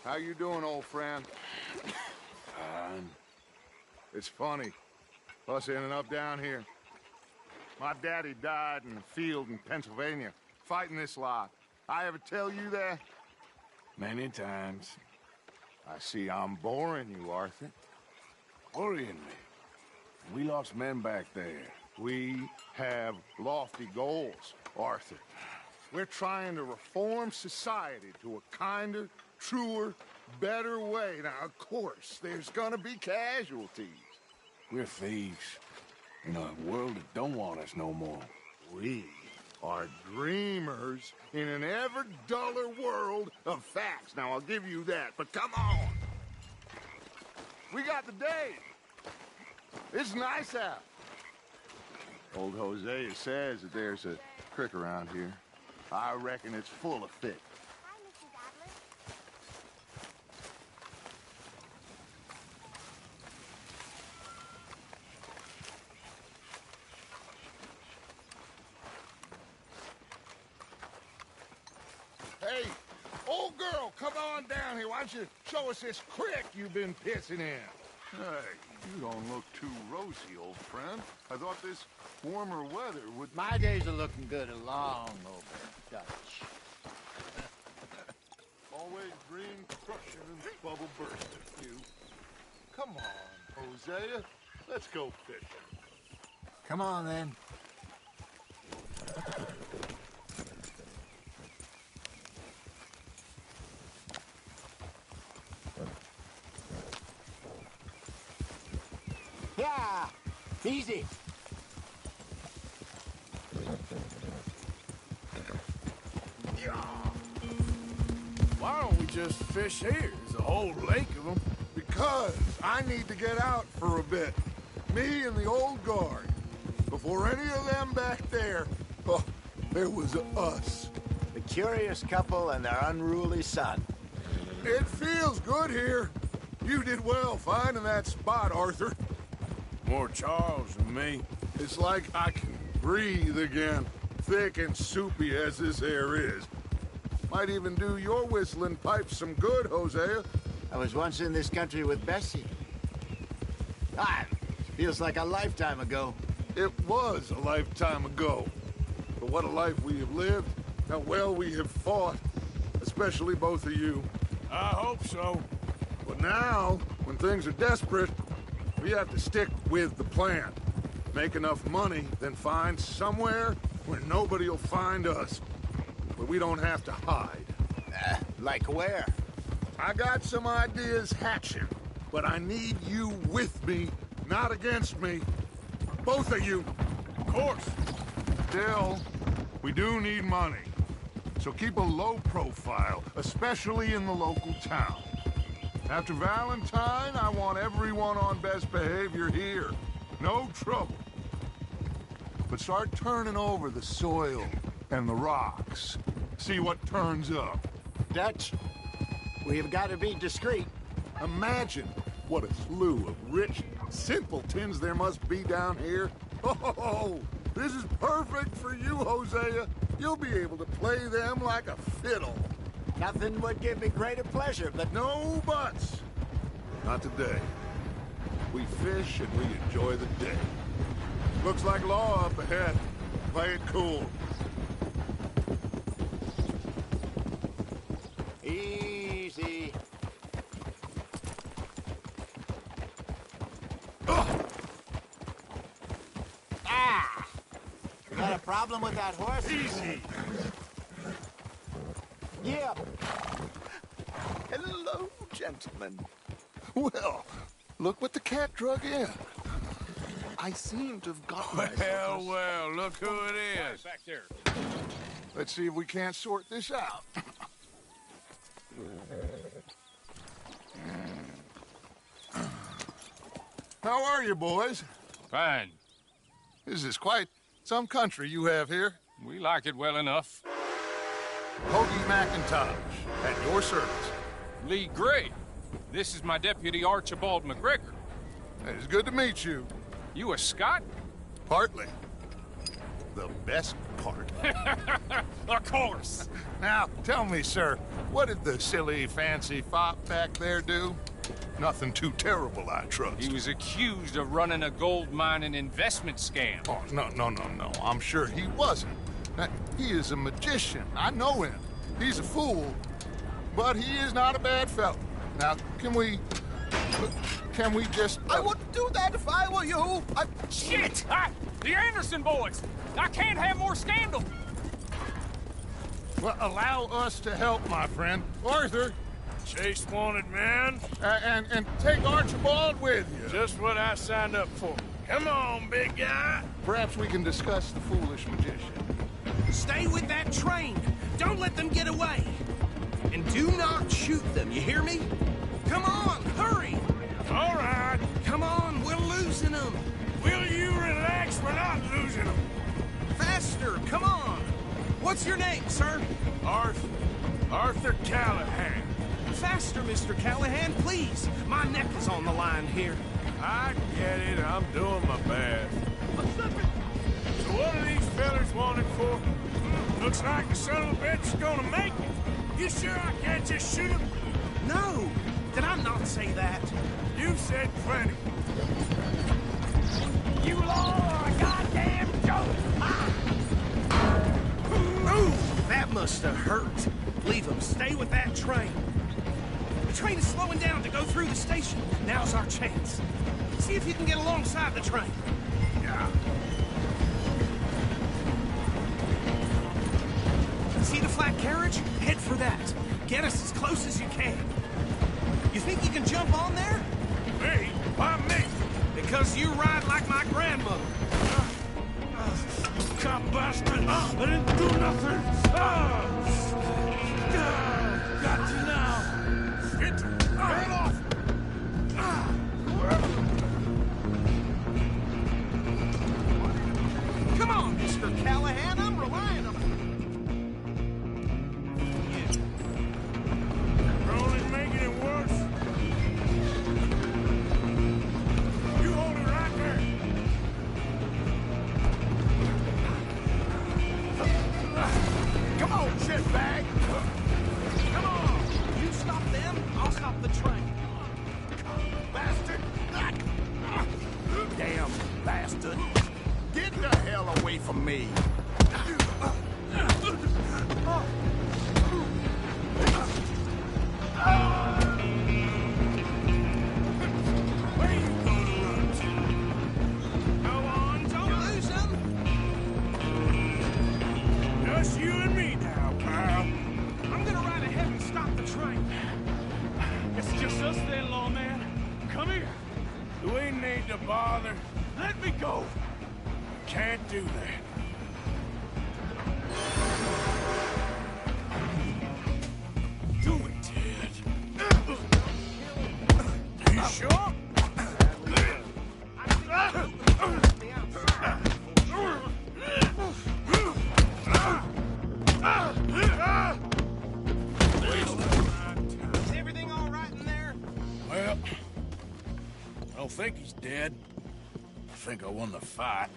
How you doing, old friend? It's funny, us ending up down here. My daddy died in the field in Pennsylvania, fighting this lot. I ever tell you that? Many times. I see I'm boring you, Arthur. Worrying me. We lost men back there. We have lofty goals, Arthur. We're trying to reform society to a kinder, truer, better way. Now, of course, there's gonna be casualties. We're thieves in a world that don't want us no more. We are dreamers in an ever duller world of facts. Now, I'll give you that, but come on. We got the day. It's nice out. Old Hosea says that there's a creek around here. I reckon it's full of fish. Hi, Mrs. Adler. Hey, old girl, come on down here. Why don't you show us this creek you've been pissing in? Hey, you don't look too rosy, old friend. I thought this warmer weather would... My days are looking good along over Dutch. Always green crushing and bubble bursting, you. Come on, Hosea. Let's go fishing. Come on, then. Yeah, easy. Why don't we just fish here? There's a whole lake of them. Because I need to get out for a bit. Me and the old guard. Before any of them back there, oh, there was us. The curious couple and their unruly son. It feels good here. You did well finding that spot, Arthur. More Charles than me. It's like I can breathe again, thick and soupy as this air is. Might even do your whistling pipes some good, Hosea. I was once in this country with Bessie. Feels like a lifetime ago. It was a lifetime ago. But what a life we have lived. How well we have fought. Especially both of you. I hope so. But now, when things are desperate, we have to stick with the plan. Make enough money, then find somewhere where nobody will find us. Where we don't have to hide. Like where? I got some ideas hatching, but I need you with me, not against me. Both of you. Of course. Still, we do need money. So keep a low profile, especially in the local town. After Valentine, I want everyone on best behavior here. No trouble. But start turning over the soil and the rocks. See what turns up. Dutch, we've got to be discreet. Imagine what a slew of rich simpletons there must be down here. Oh, this is perfect for you, Hosea. You'll be able to play them like a fiddle. Nothing would give me greater pleasure, but No buts. Not today. We fish and we enjoy the day. Looks like law up ahead. Play it cool. easy. Ah! You got a problem with that horse? Easy. Yeah. Hello, gentlemen. Well, look what the cat drug in. I seem to have gotten myself. Well, look who it is. Back there. Let's see if we can't sort this out. How are you, boys? Fine. This is quite some country you have here. We like it well enough. Hoagie McIntosh, at your service. Lee Gray. This is my deputy Archibald McGregor. It's good to meet you. You a Scot? Partly. the best part. Of course. Now, tell me, sir, what did the silly, fancy fop back there do? Nothing too terrible, I trust. He was accused of running a gold mining investment scam. Oh, no. I'm sure he wasn't. He is a magician. I know him. He's a fool, but he is not a bad fellow. Now, can we just... I wouldn't do that if I were you. Shit! The Anderson boys! I can't have more scandal! Well, allow us to help, my friend. Arthur, Chase wanted man. and take Archibald with you. Just what I signed up for. Come on, big guy. Perhaps we can discuss the foolish magician. Stay with that train. Don't let them get away. And do not shoot them, you hear me? Come on, hurry! All right. Come on, we're losing them. Will you relax? We're not losing them. Faster, come on. What's your name, sir? Arthur Callahan. Faster, Mr. Callahan, please. My neck is on the line here. I get it. I'm doing my best. So what are these fellas wanted for? Looks like the son of a bitch is gonna make it. You sure I can't just shoot him? No, did I not say that? You said plenty. You all are a goddamn joke! Ooh, that must have hurt. Leave them. Stay with that train. The train is slowing down to go through the station. Now's our chance. See if you can get alongside the train. Yeah. See the flat carriage? Head for that. Get us as close as you can. You think you can jump on there? Me? Why me? Because you ride like my grandmother. Cop bastard! I didn't do nothing! Got you now! Get off! Come on, Mr. Callahan, I'm relying on you. You're only making it worse. You hold it right there. Come on, shitbag! Come on! You stop them, I'll stop the train. Bastard! Damn bastard! Get the hell away from me! Where you gonna run to? Go on, don't lose them! Just you and me now, pal. I'm gonna ride ahead and stop the train. It's just us then, lawman. Come here. You ain't need to bother. Let me go. Can't do that. Do it, Ted. You sure? Is everything all right in there? Well, I don't think he's dead. I think I won the fight.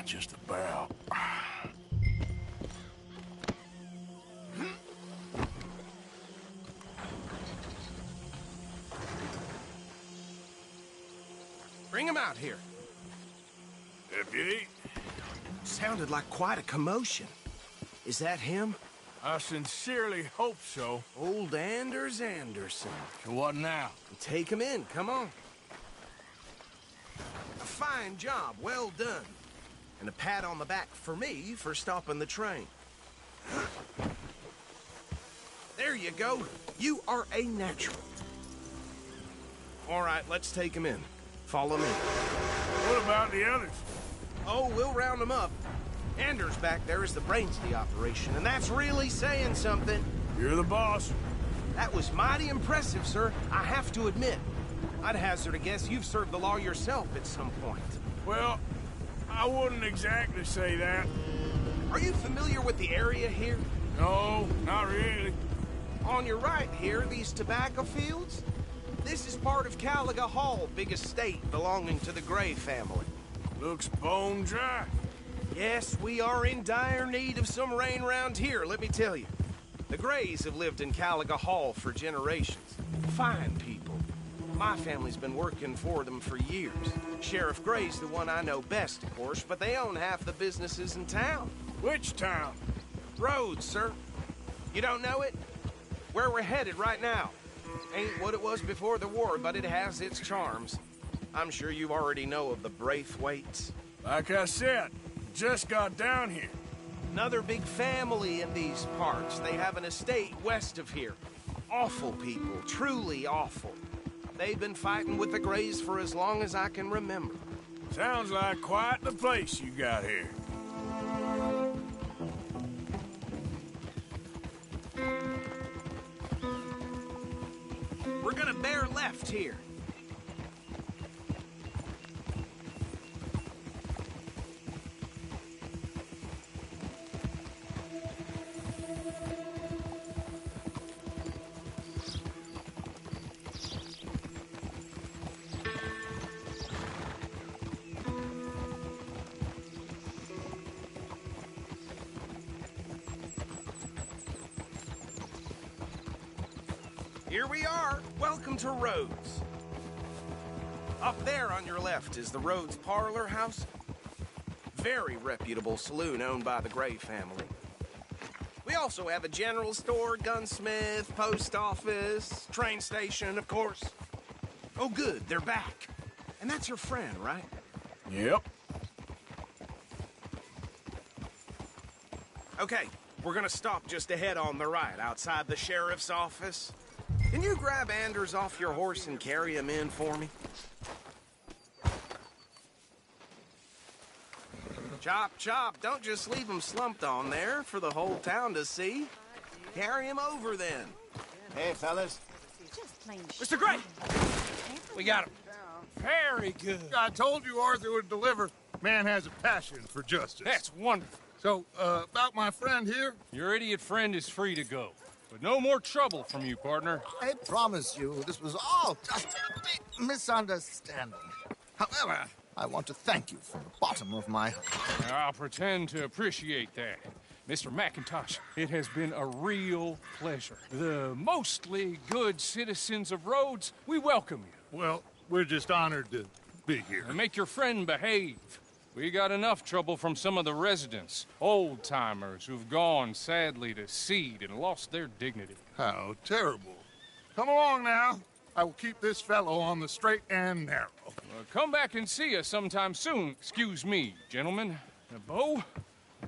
Just about. Bring him out here. Deputy, Sounded like quite a commotion. Is that him? I sincerely hope so. Old Anders Anderson. So what now? Take him in, come on. A fine job, well done. And a pat on the back for me for stopping the train. There you go. You are a natural. All right, let's take him in. Follow me. What about the others? Oh, we'll round them up. Anders back there is the brains of the operation, and that's really saying something. You're the boss. That was mighty impressive, sir. I have to admit. I'd hazard a guess you've served the law yourself at some point. Well, I wouldn't exactly say that. Are you familiar with the area here? No, not really. On your right here, these tobacco fields? This is part of Caliga Hall, big estate belonging to the Gray family. Looks bone dry. Yes, we are in dire need of some rain around here, let me tell you. The Grays have lived in Caliga Hall for generations. Fine people. My family's been working for them for years. Sheriff Gray's the one I know best, of course, but they own half the businesses in town. Which town? Rhodes, sir. You don't know it? Where we're headed right now. Ain't what it was before the war, but it has its charms. I'm sure you already know of the Braithwaites. Like I said, just got down here. Another big family in these parts. They have an estate west of here. Awful people, truly awful. They've been fighting with the Grays for as long as I can remember. Sounds like quite the place you got here. We're gonna bear left here. Here we are. Welcome to Rhodes. Up there on your left is the Rhodes Parlor House. Very reputable saloon owned by the Gray family. We also have a general store, gunsmith, post office, train station, of course. Oh, good, they're back. And that's your friend, right? Yep. Okay, we're gonna stop just ahead on the right, outside the sheriff's office. Can you grab Anders off your horse and carry him in for me? Chop, chop. Don't just leave him slumped on there for the whole town to see. Carry him over, then. Hey, fellas. Mr. Gray! We got him. Very good. I told you Arthur would deliver. Man has a passion for justice. That's wonderful. So, about my friend here? Your idiot friend is free to go. But no more trouble from you, partner. I promise you, this was all just a big misunderstanding. However, I want to thank you from the bottom of my heart. I'll pretend to appreciate that. Mr. McIntosh, it has been a real pleasure. The mostly good citizens of Rhodes, we welcome you. Well, we're just honored to be here. And make your friend behave. We got enough trouble from some of the residents, old-timers who've gone, sadly, to seed and lost their dignity. How terrible. Come along now. I will keep this fellow on the straight and narrow. Come back and see us sometime soon. Excuse me, gentlemen. Bo,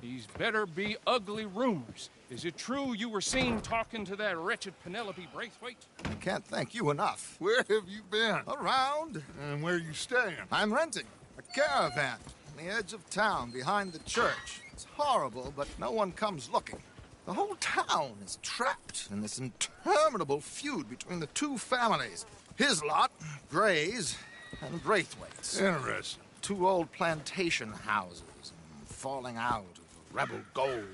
these better be ugly rumors. Is it true you were seen talking to that wretched Penelope Braithwaite? I can't thank you enough. Where have you been? Around. And where are you staying? I'm renting a caravan on the edge of town behind the church. It's horrible, but no one comes looking. The whole town is trapped in this interminable feud between the two families. His lot, Gray's, and Braithwaite's. Interesting. Two old plantation houses, falling out of rebel gold,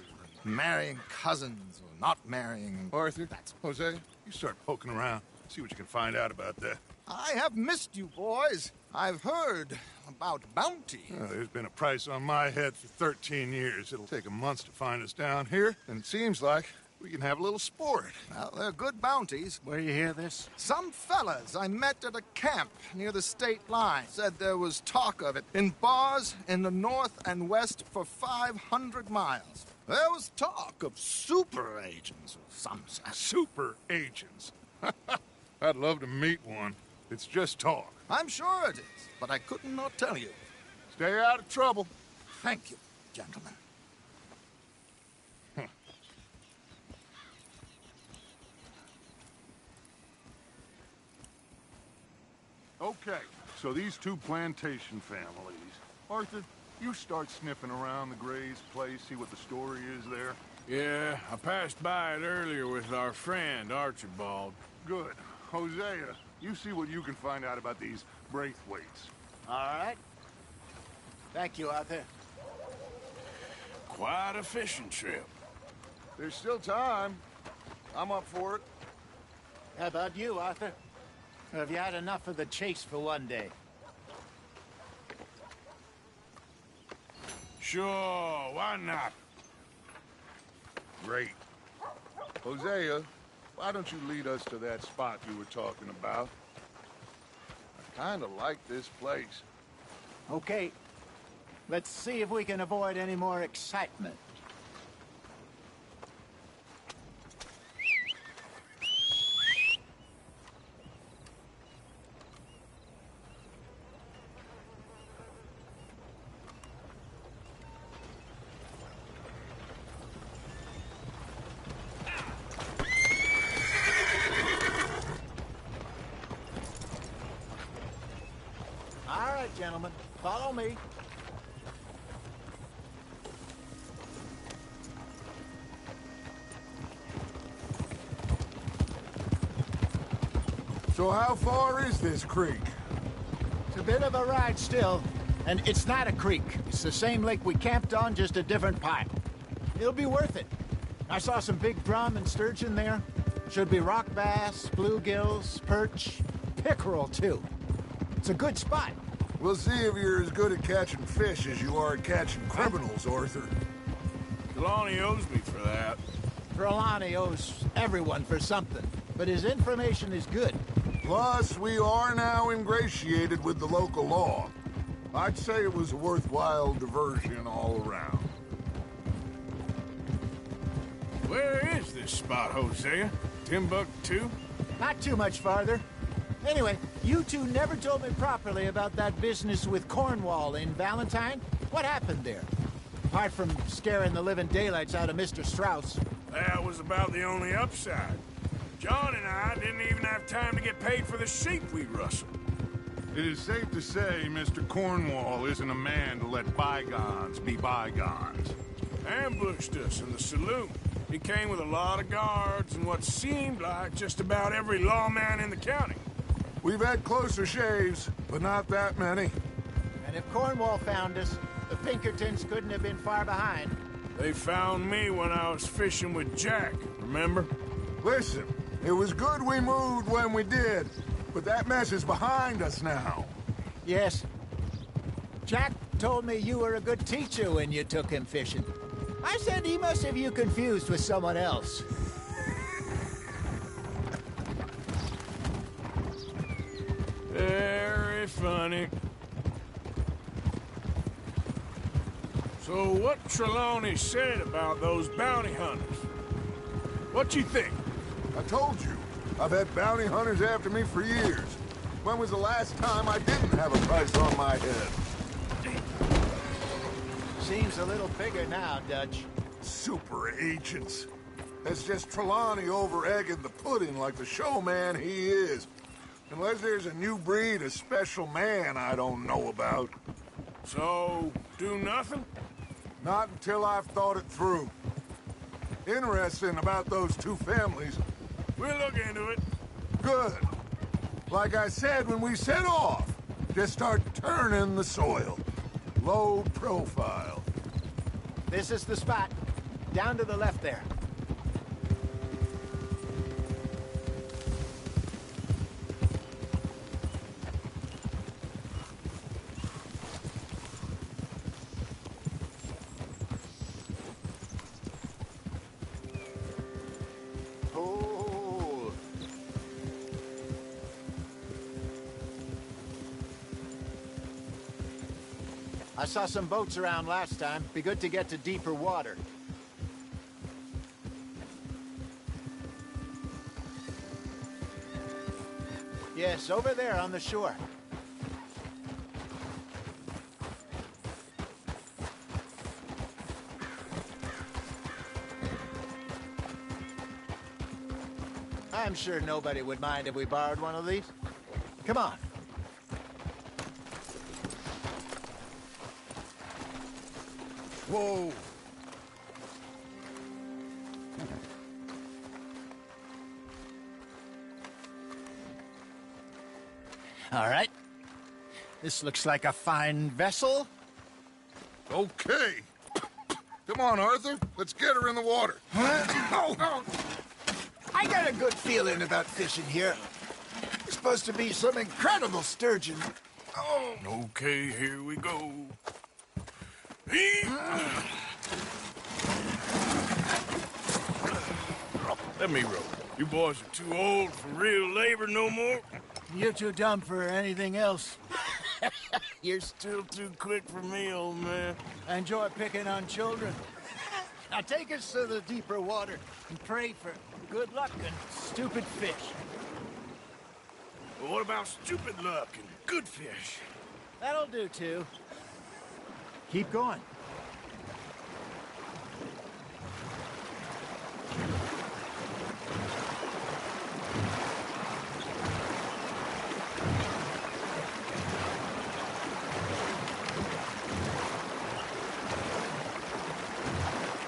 marrying cousins or not marrying. Arthur, Jose, you start poking around. See what you can find out about that. I have missed you, boys. I've heard about bounty. There's been a price on my head for 13 years. It'll take a month to find us down here, and it seems like we can have a little sport. Well, they're good bounties. Where you hear this? Some fellas I met at a camp near the state line said there was talk of it in bars in the north and west for 500 miles. There was talk of super agents of some sort. Super agents. I'd love to meet one. It's just talk. I'm sure it is, but I could not tell you. Stay out of trouble. Thank you, gentlemen. Okay, so these two plantation families. Arthur, you start sniffing around the Gray's place, see what the story is there. Yeah, I passed by it earlier with our friend, Archibald. Good. Hosea, you see what you can find out about these Braithwaites. All right. Thank you, Arthur. Quite a fishing trip. There's still time. I'm up for it. How about you, Arthur? Or have you had enough of the chase for one day? Sure, why not? Great. Hosea, why don't you lead us to that spot you were talking about? I kind of like this place. Okay. Let's see if we can avoid any more excitement. All right, gentlemen, follow me. So how far is this creek? It's a bit of a ride still, and it's not a creek. It's the same lake we camped on, just a different part. It'll be worth it. I saw some big drum and sturgeon there. Should be rock bass, bluegills, perch, pickerel too. It's a good spot. We'll see if you're as good at catching fish as you are at catching criminals, Arthur. Trelawney owes me for that. Trelawney owes everyone for something, but his information is good. Plus, we are now ingratiated with the local law. I'd say it was a worthwhile diversion all around. Where is this spot, Hosea? Timbuktu? Not too much farther. Anyway, you two never told me properly about that business with Cornwall in Valentine. What happened there? Apart from scaring the living daylights out of Mr. Strauss. That was about the only upside. John and I didn't even have time to get paid for the sheep we rustled. It is safe to say Mr. Cornwall isn't a man to let bygones be bygones. Ambushed us in the saloon. He came with a lot of guards and what seemed like just about every lawman in the county. We've had closer shaves, but not that many. And if Cornwall found us, the Pinkertons couldn't have been far behind. They found me when I was fishing with Jack, remember? Listen, it was good we moved when we did, but that mess is behind us now. Yes. Jack told me you were a good teacher when you took him fishing. I said he must have you confused with someone else. Very funny. So what Trelawney said about those bounty hunters? What you think? I told you, I've had bounty hunters after me for years. When was the last time I didn't have a price on my head? Seems a little bigger now, Dutch. Super agents. That's just Trelawney over-egging the pudding like the showman he is. Unless there's a new breed of special man I don't know about. So, do nothing? Not until I've thought it through. Interesting about those two families. We'll look into it. Good. Like I said when we set off, just start turning the soil. Low profile. This is the spot. Down to the left there. Oh. I saw some boats around last time. Be good to get to deeper water. Yes, over there on the shore. I'm sure nobody would mind if we borrowed one of these. Come on. Whoa. All right. This looks like a fine vessel. Okay. Come on, Arthur. Let's get her in the water. Oh. I got a good feeling about fishing here. There's supposed to be some incredible sturgeon. Oh. Okay, here we go. Let me row. You boys are too old for real labor no more. You're too dumb for anything else. You're still too quick for me, old man. I enjoy picking on children. Now take us to the deeper water and pray for good luck and stupid fish. Well, what about stupid luck and good fish? That'll do, too. Keep going.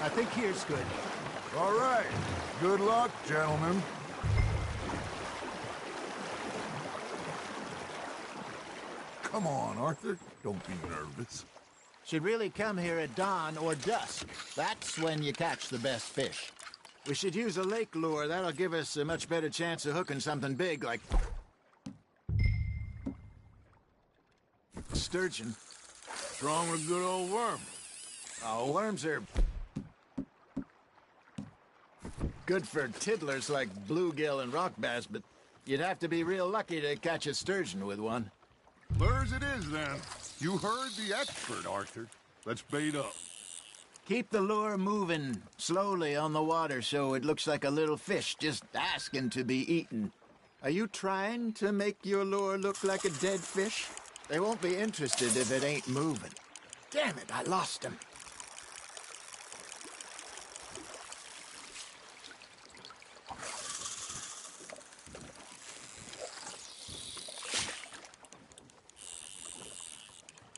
I think here's good. All right. Good luck, gentlemen. Come on, Arthur. Don't be nervous. Should really come here at dawn or dusk. That's when you catch the best fish. We should use a lake lure. That'll give us a much better chance of hooking something big like sturgeon. What's wrong with a good old worm? Oh, worms are good for tiddlers like bluegill and rock bass, but you'd have to be real lucky to catch a sturgeon with one. Lures it is, then. You heard the expert, Arthur. Let's bait up. Keep the lure moving slowly on the water so it looks like a little fish just asking to be eaten. Are you trying to make your lure look like a dead fish? They won't be interested if it ain't moving. Damn it, I lost him.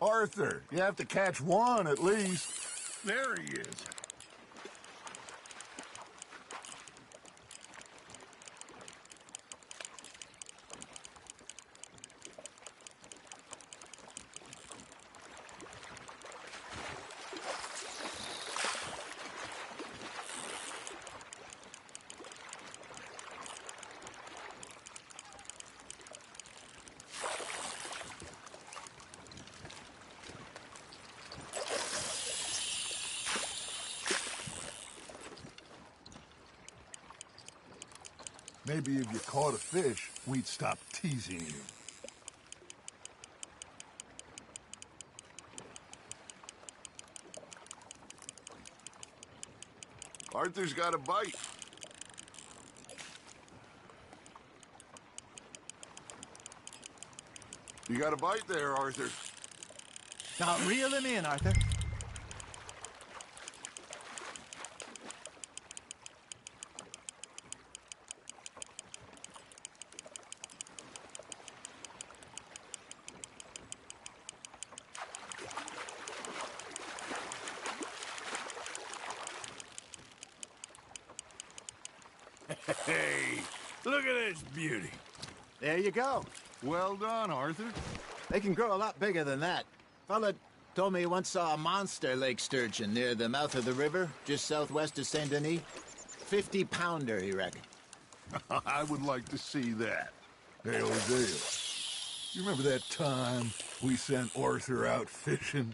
Arthur, you have to catch one at least. There he is. Maybe if you caught a fish, we'd stop teasing you. Arthur's got a bite. You got a bite there, Arthur. Now reel him in, Arthur. Hey, look at this beauty. There you go. Well done, Arthur. They can grow a lot bigger than that. Fella told me he once saw a monster lake sturgeon near the mouth of the river, just southwest of Saint Denis. 50-pounder, he reckoned. I would like to see that. Hey, Hosea, you remember that time we sent Arthur out fishing?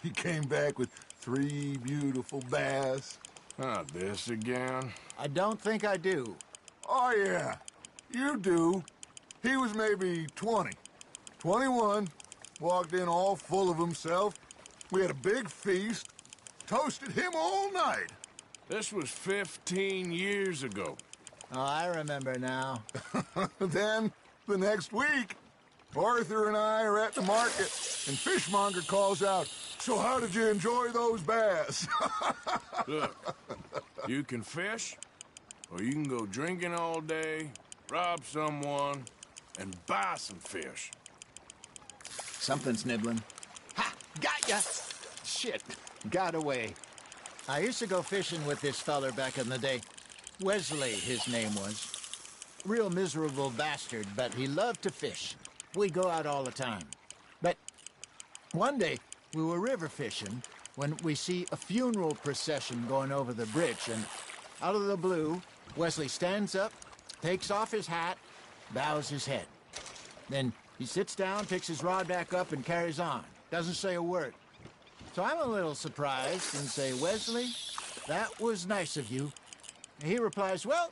He came back with 3 beautiful bass. Not this again. I don't think I do. Oh, yeah, you do. He was maybe 20, 21, walked in all full of himself. We had a big feast, toasted him all night. This was 15 years ago. Oh, I remember now. Then, the next week, Arthur and I are at the market, and Fishmonger calls out, "So how did you enjoy those bass?" Look, you can fish, or you can go drinking all day, rob someone, and buy some fish. Something's nibbling. Ha! Got ya! Shit. Got away. I used to go fishing with this feller back in the day. Wesley, his name was. Real miserable bastard, but he loved to fish. We'd go out all the time. But one day, we were river fishing when we see a funeral procession going over the bridge, and out of the blue, Wesley stands up, takes off his hat, bows his head. Then he sits down, picks his rod back up, and carries on. Doesn't say a word. So I'm a little surprised and say, Wesley, that was nice of you. He replies, well,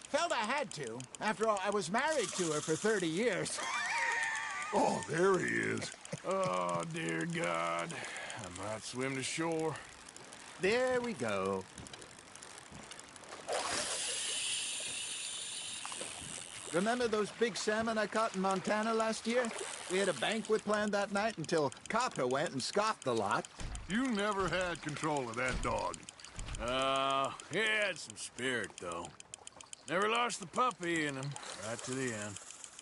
felt I had to. After all, I was married to her for 30 years. Oh, there he is. Oh, dear God. I might swim to shore. There we go. Remember those big salmon I caught in Montana last year? We had a banquet planned that night until Copper went and scoffed the lot. You never had control of that dog. He had some spirit, though. Never lost the puppy in him, right to the end.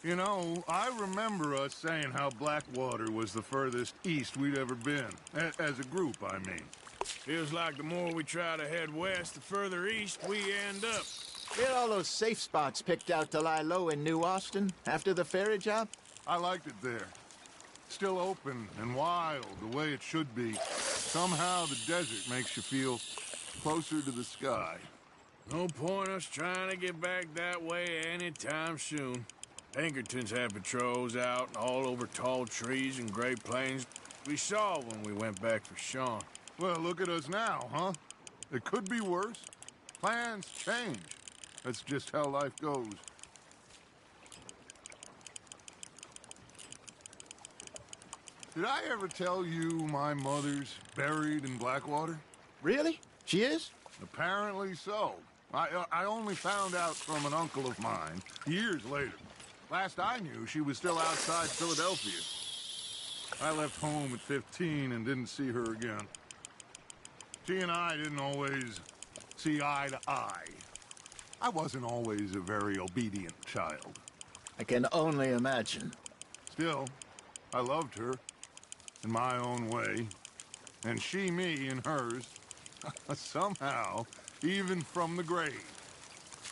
You know, I remember us saying how Blackwater was the furthest east we'd ever been. As a group, I mean. Feels like the more we try to head west, the further east we end up. We had all those safe spots picked out to lie low in New Austin after the ferry job. I liked it there. Still open and wild, the way it should be. Somehow the desert makes you feel closer to the sky. No point us trying to get back that way anytime soon. Pinkertons had patrols out all over tall trees and Great Plains. We saw when we went back for Sean. Well, look at us now, huh? It could be worse. Plans change. That's just how life goes. Did I ever tell you my mother's buried in Blackwater? Really? She is? Apparently so. I only found out from an uncle of mine years later. Last I knew, she was still outside Philadelphia. I left home at 15 and didn't see her again. She and I didn't always see eye to eye. I wasn't always a very obedient child. I can only imagine. Still, I loved her in my own way, and she me in hers. Somehow, even from the grave,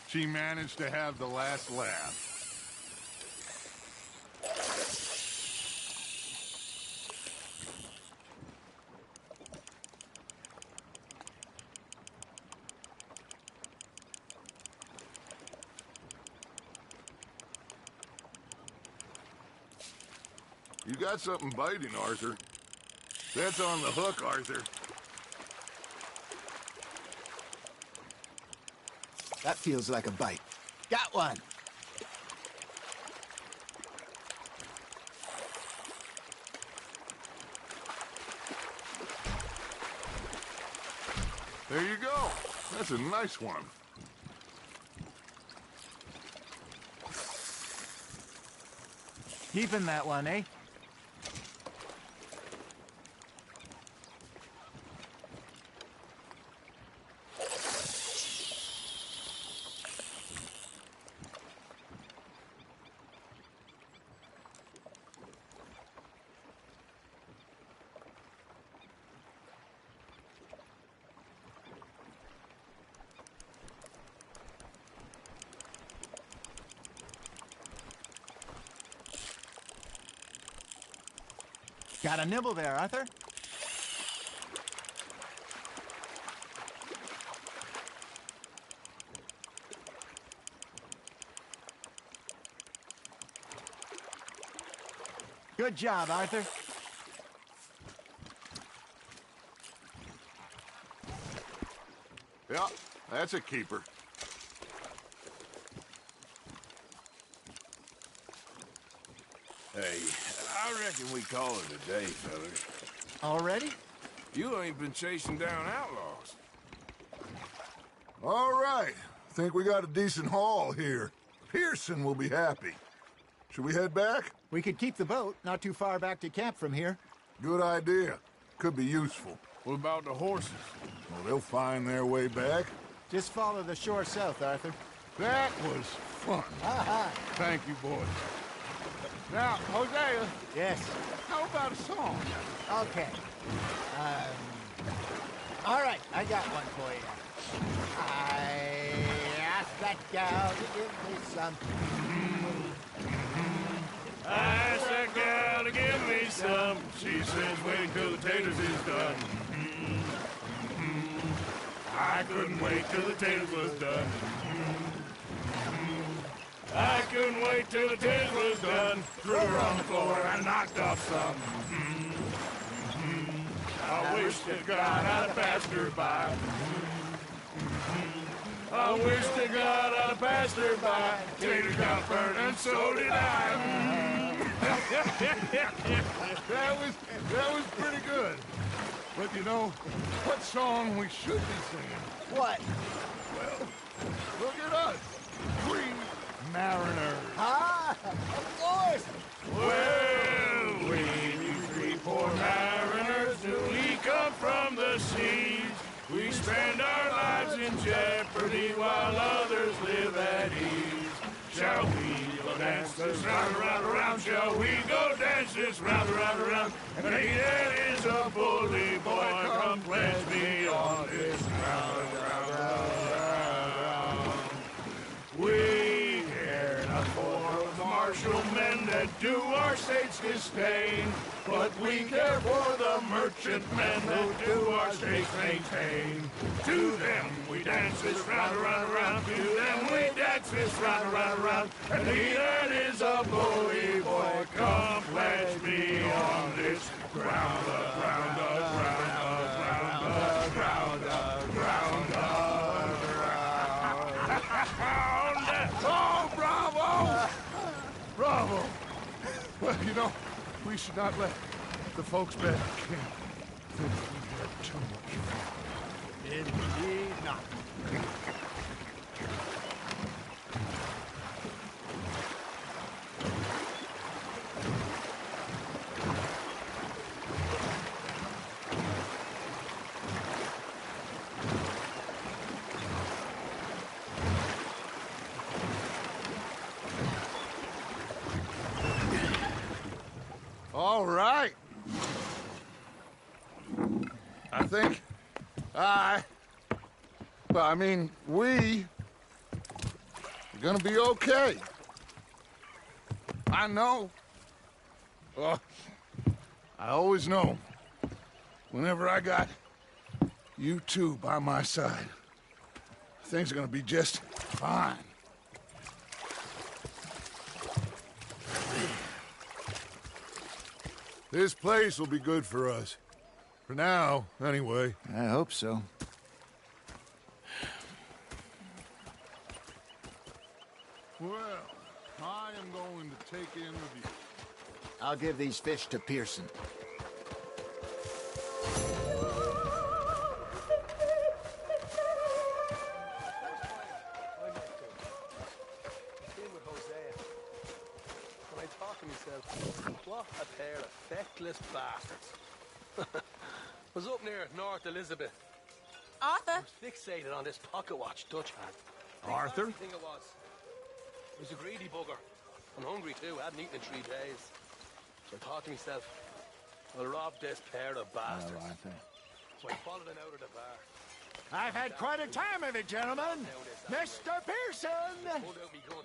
she managed to have the last laugh. You got something biting, Arthur. That's on the hook, Arthur. That feels like a bite. Got one. There you go. That's a nice one. Keeping that one, eh? Got a nibble there, Arthur? Good job, Arthur. Yeah, that's a keeper. Hey, I reckon we call it a day, fellas. Already? You ain't been chasing down outlaws. All right. Think we got a decent haul here. Pearson will be happy. Should we head back? We could keep the boat not too far back to camp from here. Good idea. Could be useful. What about the horses? Well, they'll find their way back. Just follow the shore south, Arthur. That was fun. Thank you, boys. Now, Hosea, Yes. how about a song? Okay. All right, I got one for you. I asked that gal to give me some. I asked that gal to give me some. She says wait till the taters is done. I couldn't wait till the taters was done. I couldn't wait till the taters was done. Threw her on the floor and knocked off some. I wish to God I'd passed her by. I wish to God I'd passed her by. Tater got burnt and so did I. That was pretty good. But you know, what song we should be singing? What? Well, look at us. Three mariners. Ah, of course. Well, we three poor mariners, newly come from the seas. We spend our lives in jeopardy while others live at ease. Shall we go dance this round, around, around? Shall we go dance this round, around, around? And he that is a bully boy, come pledge me on this round, round, round, round. We care not for the martial men that do our state's disdain, but we care for the merchant men who do our state's maintain. To them we dance this round, around, around. To them we dance this round, around, around. And he that is a bully boy, come pledge me on this ground, ground, ground, ground, ground, ground, ground. Oh, bravo! Bravo! Well, you know, we should not let the folks back at camp think we had too much fun. Indeed not. All right. I think we are gonna be okay. I know. I always know. Whenever I got you two by my side, things are gonna be just fine. This place will be good for us. For now, anyway. I hope so. Well, I am going to take in review. I'll give these fish to Pearson. What a pair of feckless bastards. Was up near North Elizabeth. Arthur? Was fixated on this pocket watch Dutch had. Arthur? Thing it was a greedy bugger. I'm hungry too, hadn't eaten in 3 days. So I thought to myself, I'll rob this pair of bastards. So I followed him out of the bar. I've had quite a time of it, gentlemen. Mr. Pearson!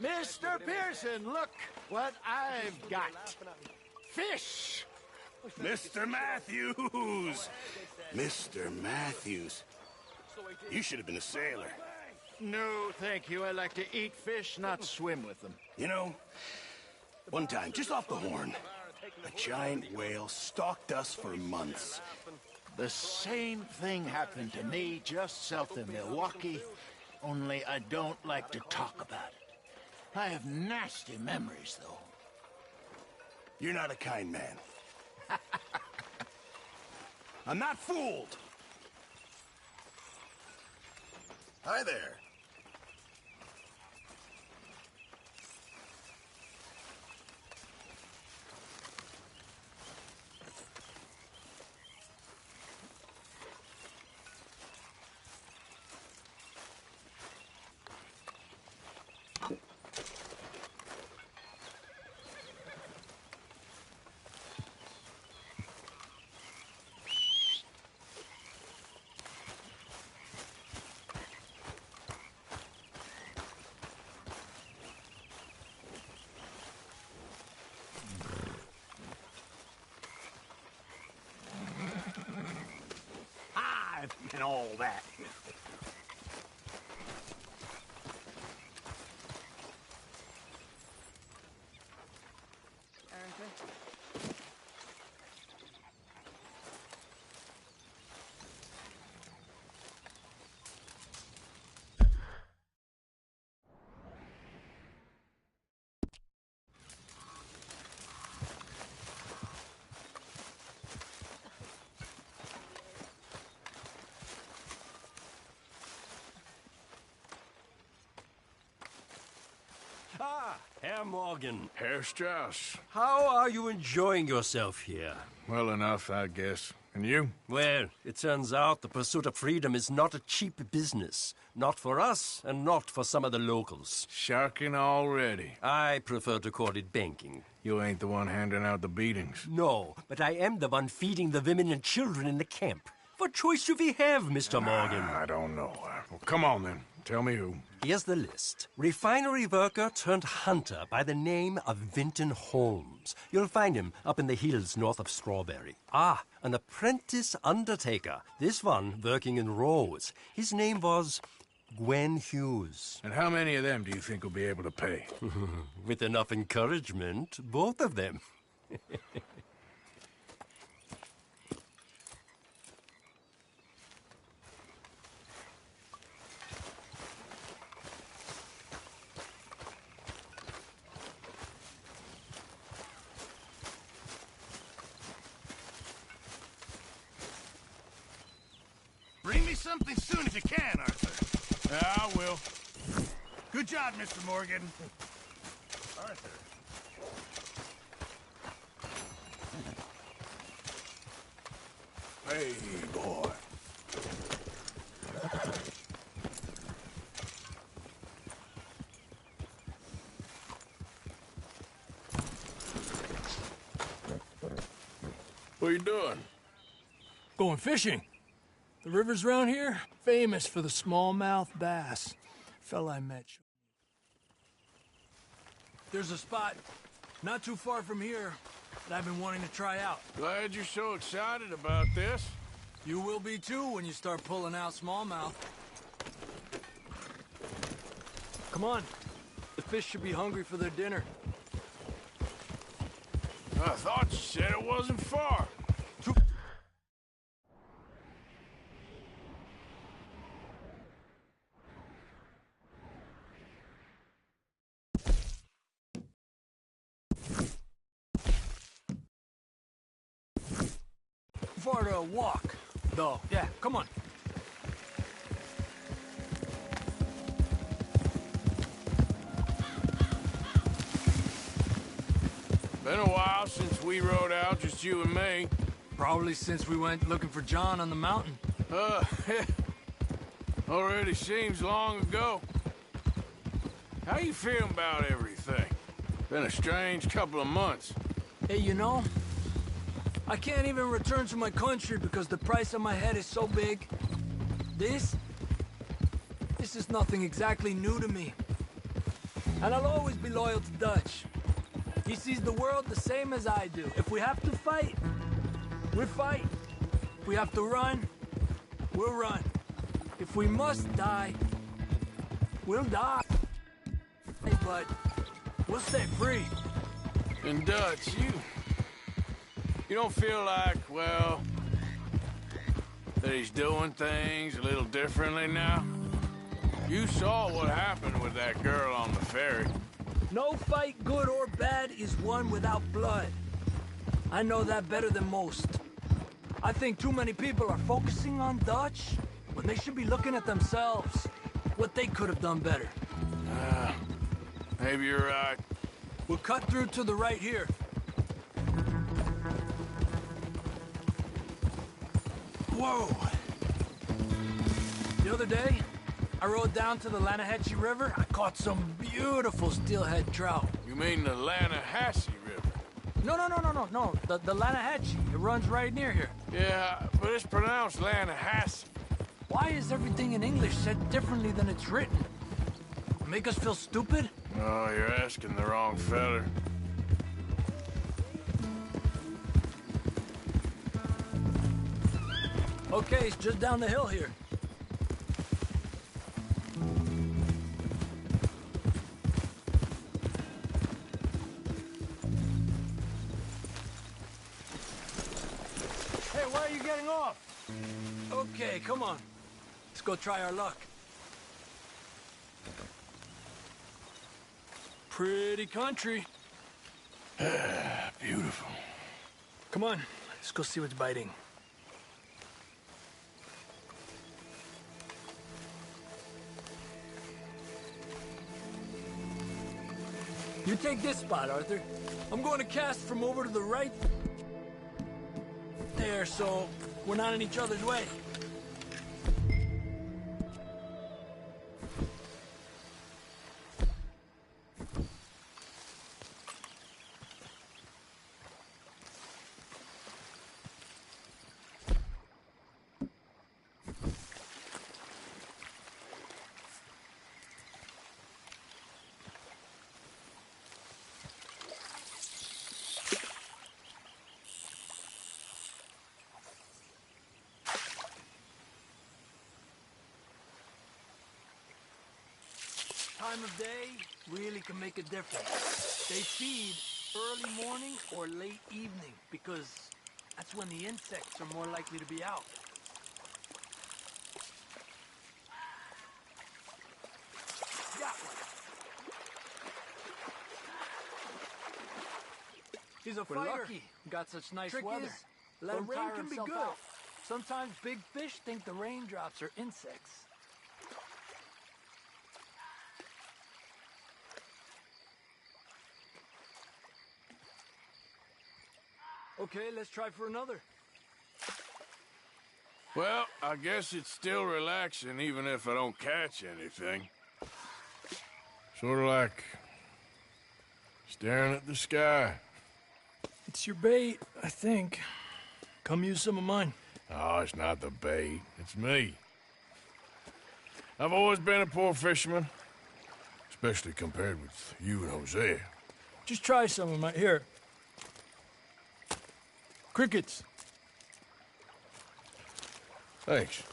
Mr. Pearson, look what I've got. Fish! Mr. Matthews! Mr. Matthews. You should have been a sailor. No, thank you. I like to eat fish, not swim with them. You know, one time, just off the Horn, a giant whale stalked us for months. The same thing happened to me just south of Milwaukee, only I don't like to talk about it. I have nasty memories, though. You're not a kind man. I'm not fooled. Hi there. And all that. Herr Morgan, Herr Strauss. how are you enjoying yourself here? Well enough, I guess. And you? Well, it turns out the pursuit of freedom is not a cheap business. Not for us, and not for some of the locals. Sharking already. I prefer to call it banking. You ain't the one handing out the beatings. No, but I am the one feeding the women and children in the camp. What choice do we have, Mr. Morgan? I don't know. Well, come on, then. Tell me who. Here's the list. Refinery worker turned hunter by the name of Vinton Holmes. You'll find him up in the hills north of Strawberry. Ah, an apprentice undertaker. This one working in Rose. His name was Gwen Hughes. And how many of them do you think will be able to pay? With enough encouragement, both of them. Bring me something soon if you can, Arthur. Yeah, I will. Good job, Mr. Morgan. Arthur. Hey, boy. What are you doing? Going fishing. The rivers around here, famous for the smallmouth bass. Fella I met. There's a spot not too far from here that I've been wanting to try out. Glad you're so excited about this. You will be too when you start pulling out smallmouth. Come on. The fish should be hungry for their dinner. I thought you said it wasn't far. Far to walk, though. Yeah, come on. Been a while since we rode out, just you and me. Probably since we went looking for John on the mountain. Already seems long ago. How you feeling about everything? Been a strange couple of months. Hey, you know, I can't even return to my country because the price on my head is so big. This is nothing exactly new to me. And I'll always be loyal to Dutch. He sees the world the same as I do. If we have to fight, we fight. If we have to run, we'll run. If we must die, we'll die. But we'll stay free. And Dutch, you don't feel like, well, that he's doing things a little differently now? You saw what happened with that girl on the ferry. No fight, good or bad, is won without blood. I know that better than most. I think too many people are focusing on Dutch when they should be looking at themselves, what they could have done better. Maybe you're right. We'll cut through to the right here. Whoa! The other day, I rode down to the Lanahatchee River. I caught some beautiful steelhead trout. You mean the Lanahassee River? No. The Lanahatchee. It runs right near here. Yeah, but it's pronounced Lanahassee. Why is everything in English said differently than it's written? Make us feel stupid? Oh, you're asking the wrong feller. Okay, it's just down the hill here. Hey, why are you getting off? Okay, come on. Let's go try our luck. Pretty country. Beautiful. Come on, let's go see what's biting. You take this spot, Arthur. I'm going to cast from over to the right. There, so we're not in each other's way. Time of day really can make a difference. They feed early morning or late evening because that's when the insects are more likely to be out. Got one. He's a fighter. We're lucky. Got such nice weather. Let him tire himself out. Sometimes big fish think the raindrops are insects. Okay, let's try for another. Well, I guess it's still relaxing even if I don't catch anything. Sort of like staring at the sky. It's your bait, I think. Come use some of mine. Oh, it's not the bait. It's me. I've always been a poor fisherman. Especially compared with you and Hosea. Just try some of mine. Here. Crickets. Thanks.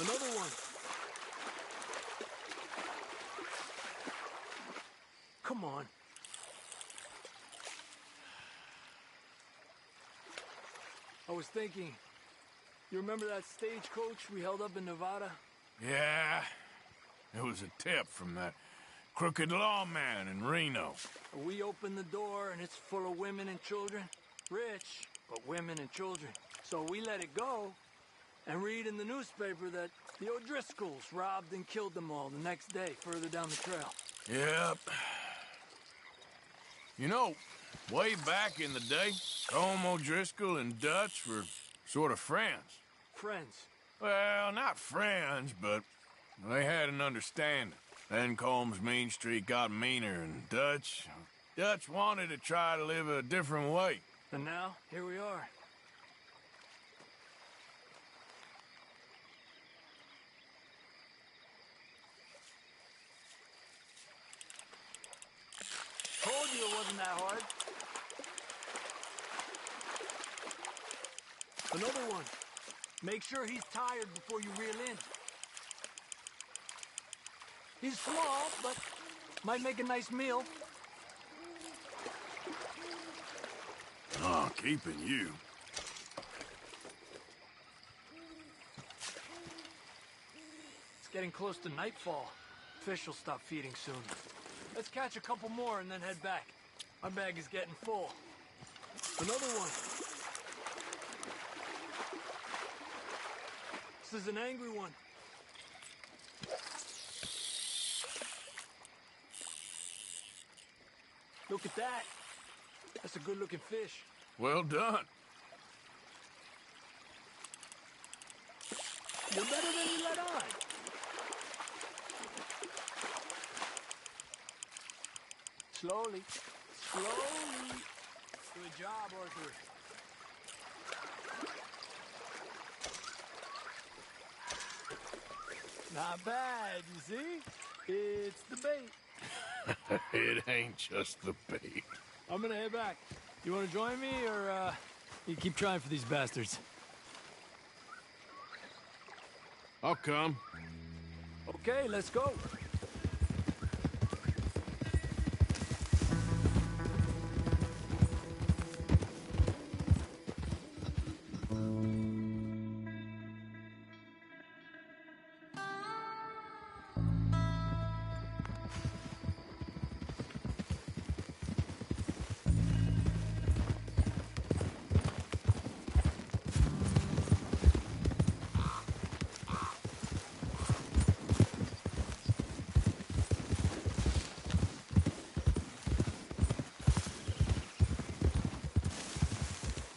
Another one. Come on. I was thinking, you remember that stagecoach we held up in Nevada? Yeah. It was a tip from that crooked lawman in Reno. We opened the door and it's full of women and children. Rich, but women and children. So we let it go and read in the newspaper that the O'Driscolls robbed and killed them all the next day further down the trail. Yep. You know, way back in the day, Tom O'Driscoll and Dutch were sort of friends. Friends? Well, not friends, but they had an understanding. Then Combs' mean streak got meaner, and Dutch wanted to try to live a different way. And now, here we are. Told you it wasn't that hard. Another one. Make sure he's tired before you reel in. He's small, but might make a nice meal. Oh, keeping you. It's getting close to nightfall. Fish will stop feeding soon. Let's catch a couple more and then head back. My bag is getting full. Another one. This is an angry one. Look at that. That's a good-looking fish. Well done. You're better than you let on. Slowly. Slowly. Good job, Arthur. Not bad, you see? It's the bait. It ain't just the bait. I'm gonna head back. You wanna join me, or, you keep trying for these bastards? I'll come. Okay, let's go.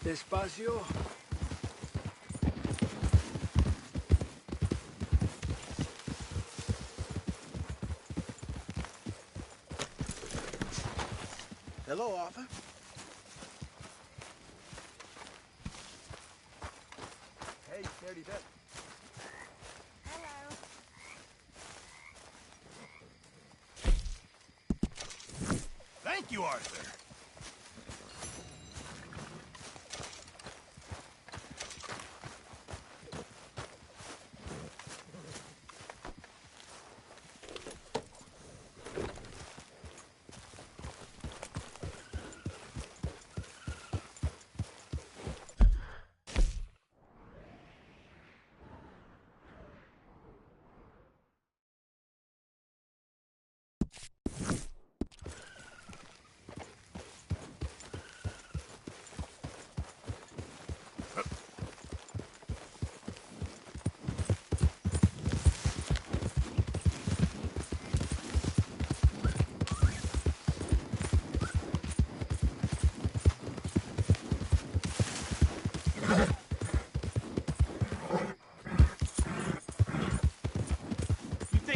Despacio. Hello, Arthur. Hey, scaredy cat. Hello. Thank you, Arthur.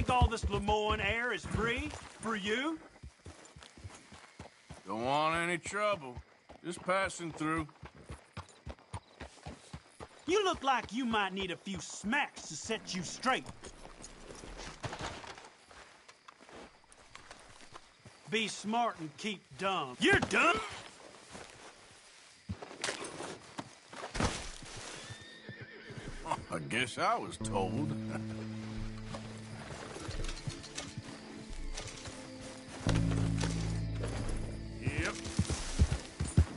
All this Lemoyne air is free for you? Don't want any trouble. Just passing through. You look like you might need a few smacks to set you straight. Be smart and keep dumb. You're dumb! I guess I was told. Yep.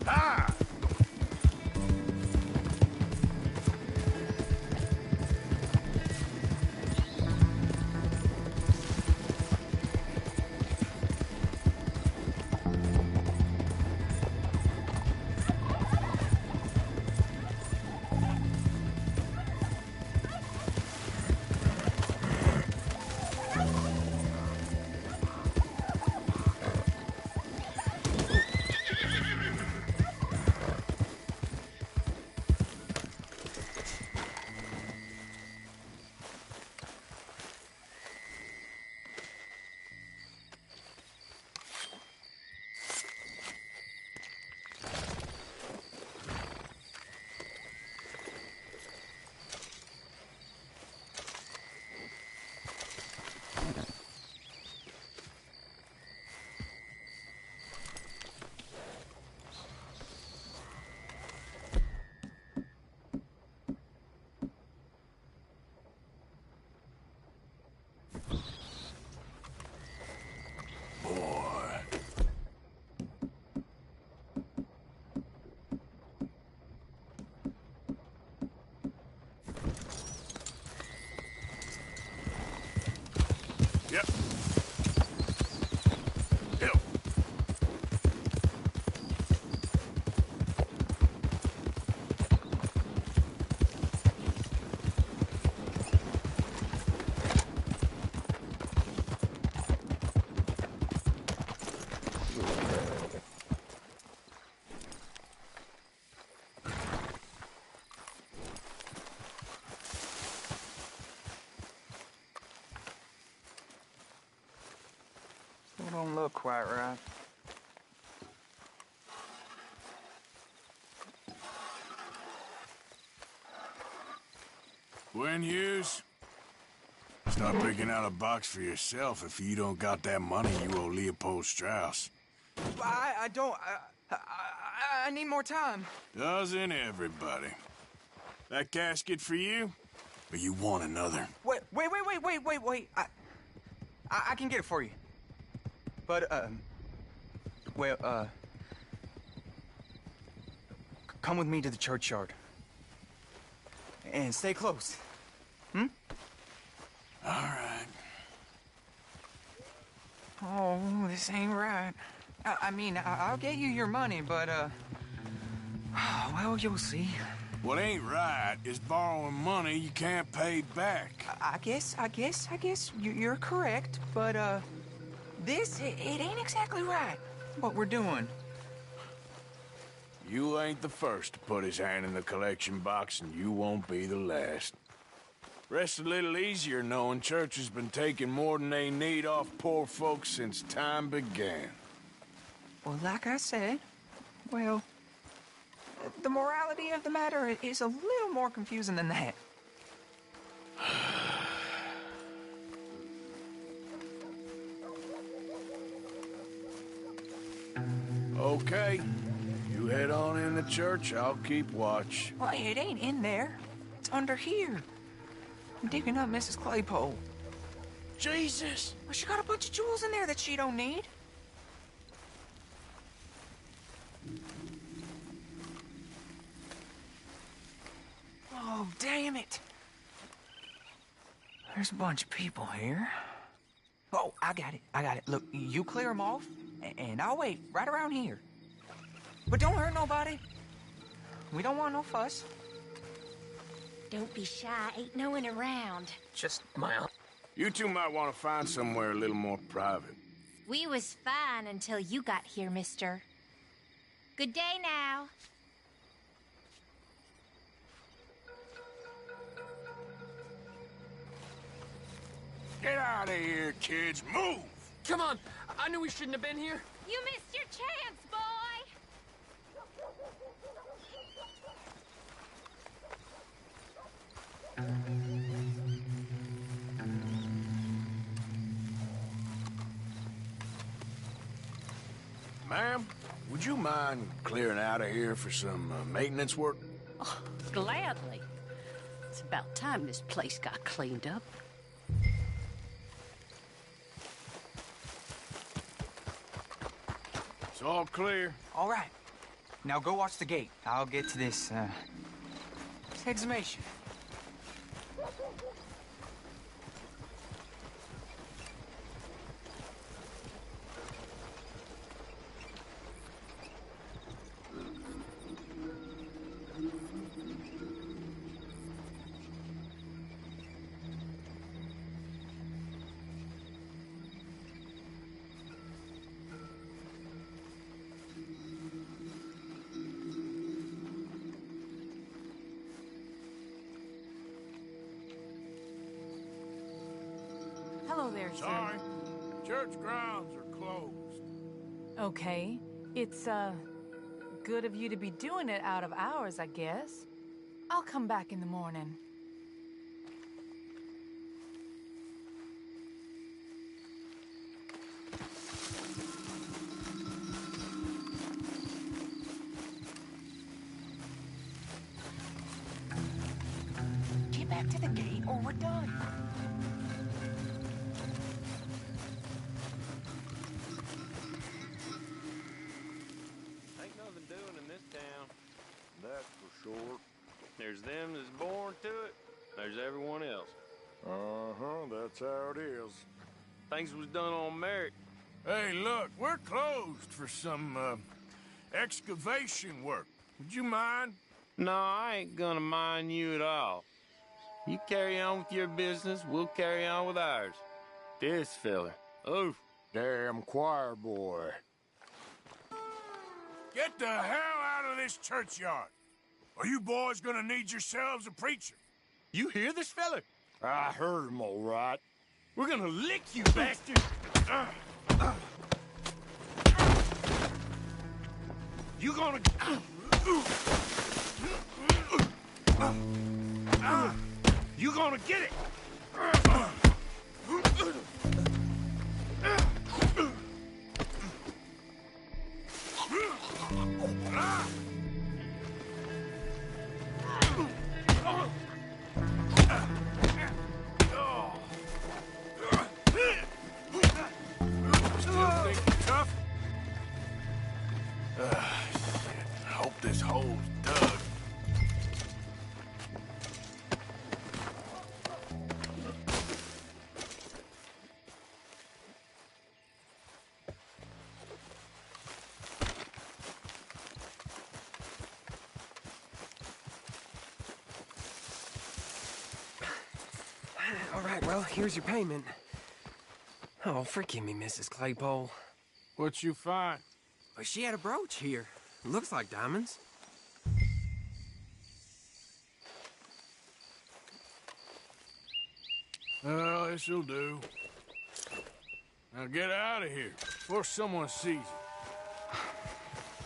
Ah! Yep. Hill. Don't look quite right. When Hughes, start picking out a box for yourself if you don't got that money you owe Leopold Strauss. I don't. I need more time. Doesn't everybody? That casket for you? Or you want another? Wait. I can get it for you. But, come with me to the churchyard. And stay close. Hmm? All right. Oh, this ain't right. I mean, I'll get you your money, but, well, you'll see. What ain't right is borrowing money you can't pay back. I guess you're correct, but, it ain't exactly right, what we're doing. You ain't the first to put his hand in the collection box, and you won't be the last. Rests a little easier knowing church has been taking more than they need off poor folks since time began. Well, like I said, well, the morality of the matter is a little more confusing than that. Okay. You head on in the church, I'll keep watch. Well, it ain't in there. It's under here. I'm digging up Mrs. Claypole. Jesus! Well, she got a bunch of jewels in there that she don't need. Oh, damn it. There's a bunch of people here. Oh, I got it. Look, you clear them off, and I'll wait right around here. But don't hurt nobody. We don't want no fuss. Don't be shy. Ain't no one around. Just my... You two might want to find somewhere a little more private. We was fine until you got here, mister. Good day now. Get out of here, kids. Move! Come on. I knew we shouldn't have been here. You missed your chance, boy. Ma'am, would you mind clearing out of here for some maintenance work? Oh, gladly. It's about time this place got cleaned up. It's all clear. All right. Now go watch the gate. I'll get to this exhumation. Hello there, sir. Sorry. Church grounds are closed. Okay. It's, good of you to be doing it out of hours, I guess. I'll come back in the morning. Get back to the gate or we're done. Ain't nothing doing in this town. That's for sure. There's them that's born to it. There's everyone else. Uh-huh, that's how it is. Things was done on merit. Hey, look, we're closed for some, excavation work. Would you mind? No, I ain't gonna mind you at all. You carry on with your business, we'll carry on with ours. This fella. Oof. Damn choir boy. Get the hell out of this churchyard. Are you boys gonna need yourselves a preacher? You hear this fella? I heard him all right. We're gonna lick you, bastard! You gonna... You gonna get it! Still think you're tough? Shit. Hope this hole's dug. All right, well, here's your payment. Oh, forgive me, Mrs. Claypole. What you find? Well, she had a brooch here. Looks like diamonds. Well, this'll do. Now get out of here before someone sees you.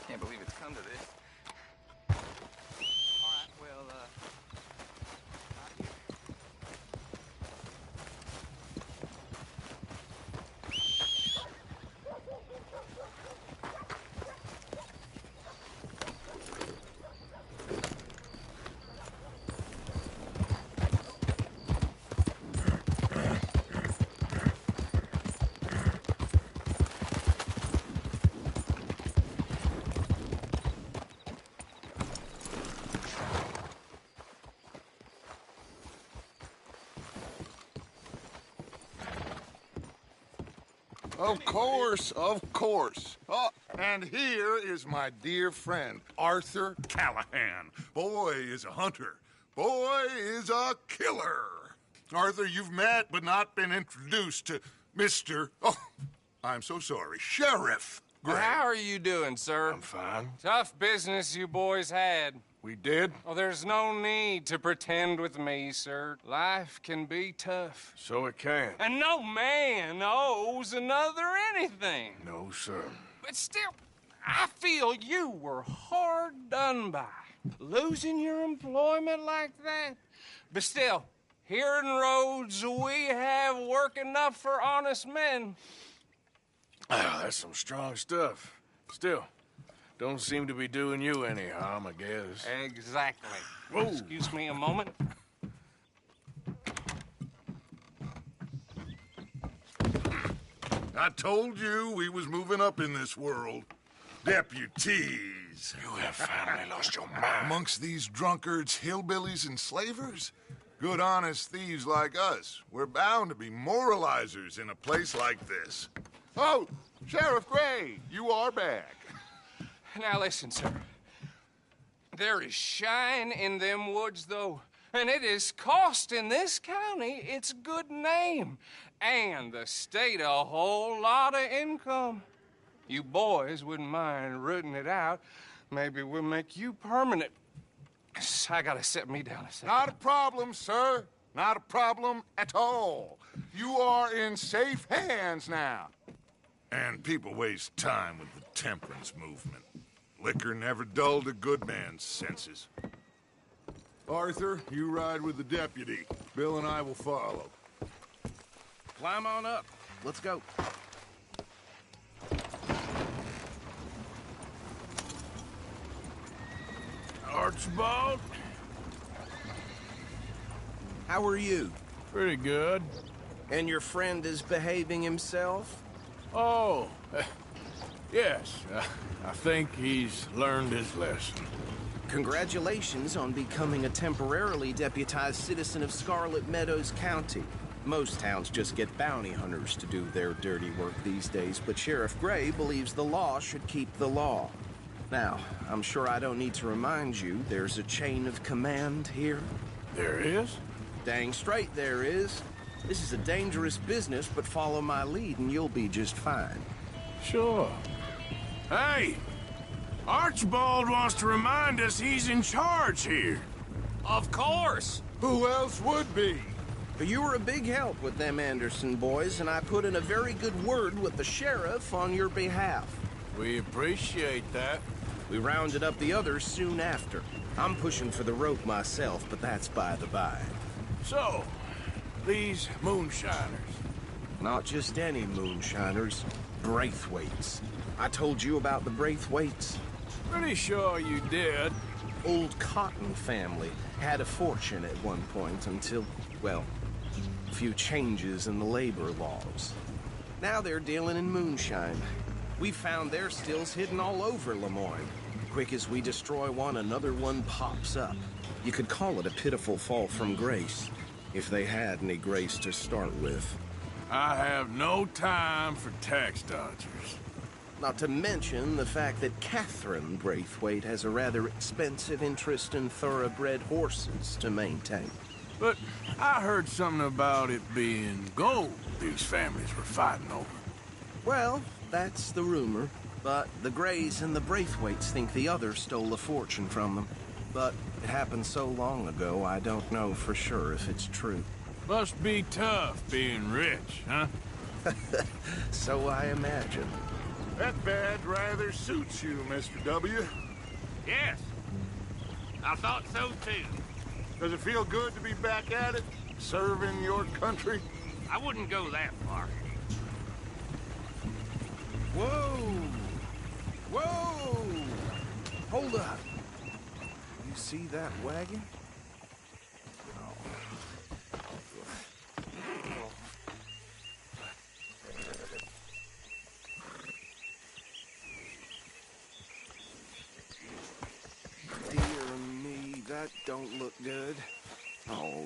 Can't believe it's come to this. All right, well, Of course, of course. Oh, and here is my dear friend, Arthur Callahan. Boy is a hunter. Boy is a killer. Arthur, you've met but not been introduced to Mr. Oh, I'm so sorry, Sheriff Gray. How are you doing, sir? I'm fine. Tough business you boys had. We did? Oh, there's no need to pretend with me, sir. Life can be tough. So it can. And no man owes another anything. No, sir. But still, I feel you were hard done by. Losing your employment like that. But still, here in Rhodes, we have work enough for honest men. Ah, that's some strong stuff. Still, don't seem to be doing you any harm, I guess. Exactly. Whoa. Excuse me a moment. I told you we was moving up in this world. Deputies. You have finally lost your mind. Amongst these drunkards, hillbillies, and slavers? Good, honest thieves like us. We're bound to be moralizers in a place like this. Oh, Sheriff Gray, you are back. Now listen, sir. There is shine in them woods, though, and it is costing this county its good name and the state a whole lot of income. You boys wouldn't mind rooting it out. Maybe we'll make you permanent. I gotta set me down a second. Not a problem, sir. Not a problem at all. You are in safe hands now. And people waste time with the temperance movement. Liquor never dulled a good man's senses. Arthur, you ride with the deputy. Bill and I will follow. Climb on up. Let's go. Archibald? How are you? Pretty good. And your friend is behaving himself? Oh, yes. I think he's learned his lesson. Congratulations on becoming a temporarily deputized citizen of Scarlet Meadows County. Most towns just get bounty hunters to do their dirty work these days, but Sheriff Gray believes the law should keep the law. Now, I'm sure I don't need to remind you there's a chain of command here. There is? Dang straight there is. This is a dangerous business, but follow my lead and you'll be just fine. Sure. Hey! Archibald wants to remind us he's in charge here. Of course! Who else would be? You were a big help with them Anderson boys, and I put in a very good word with the sheriff on your behalf. We appreciate that. We rounded up the others soon after. I'm pushing for the rope myself, but that's by the by. So, these moonshiners. Not just any moonshiners, Braithwaites. I told you about the Braithwaites? Pretty sure you did. Old Cotton family had a fortune at one point until, well, a few changes in the labor laws. Now they're dealing in moonshine. We found their stills hidden all over Lemoyne. Quick as we destroy one, another one pops up. You could call it a pitiful fall from grace, if they had any grace to start with. I have no time for tax dodgers. Not to mention the fact that Catherine Braithwaite has a rather expensive interest in thoroughbred horses to maintain. But I heard something about it being gold these families were fighting over. Well, that's the rumor. But the Greys and the Braithwaites think the others stole a fortune from them. But it happened so long ago, I don't know for sure if it's true. Must be tough being rich, huh? So I imagine. That badge rather suits you, Mr. W. Yes. I thought so, too. Does it feel good to be back at it, serving your country? I wouldn't go that far. Whoa! Whoa! Hold up. You see that wagon? Dear me, that don't look good. Oh.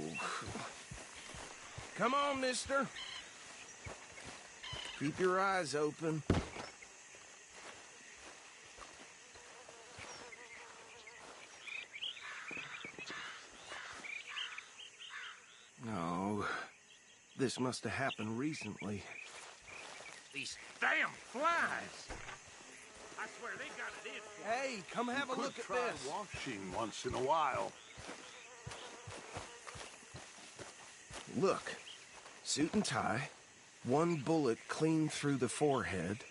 Come on, mister. Keep your eyes open. No. This must have happened recently. These damn flies! I swear they got it in. Hey, come have a look at Try this. washing once in a while. Look. Suit and tie. One bullet clean through the forehead.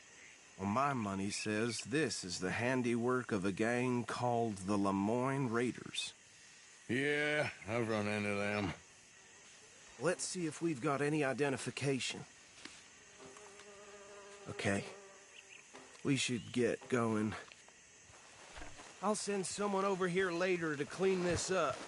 Well, my money says this is the handiwork of a gang called the Lemoyne Raiders. Yeah, I've run into them. Let's see if we've got any identification. Okay. We should get going. I'll send someone over here later to clean this up.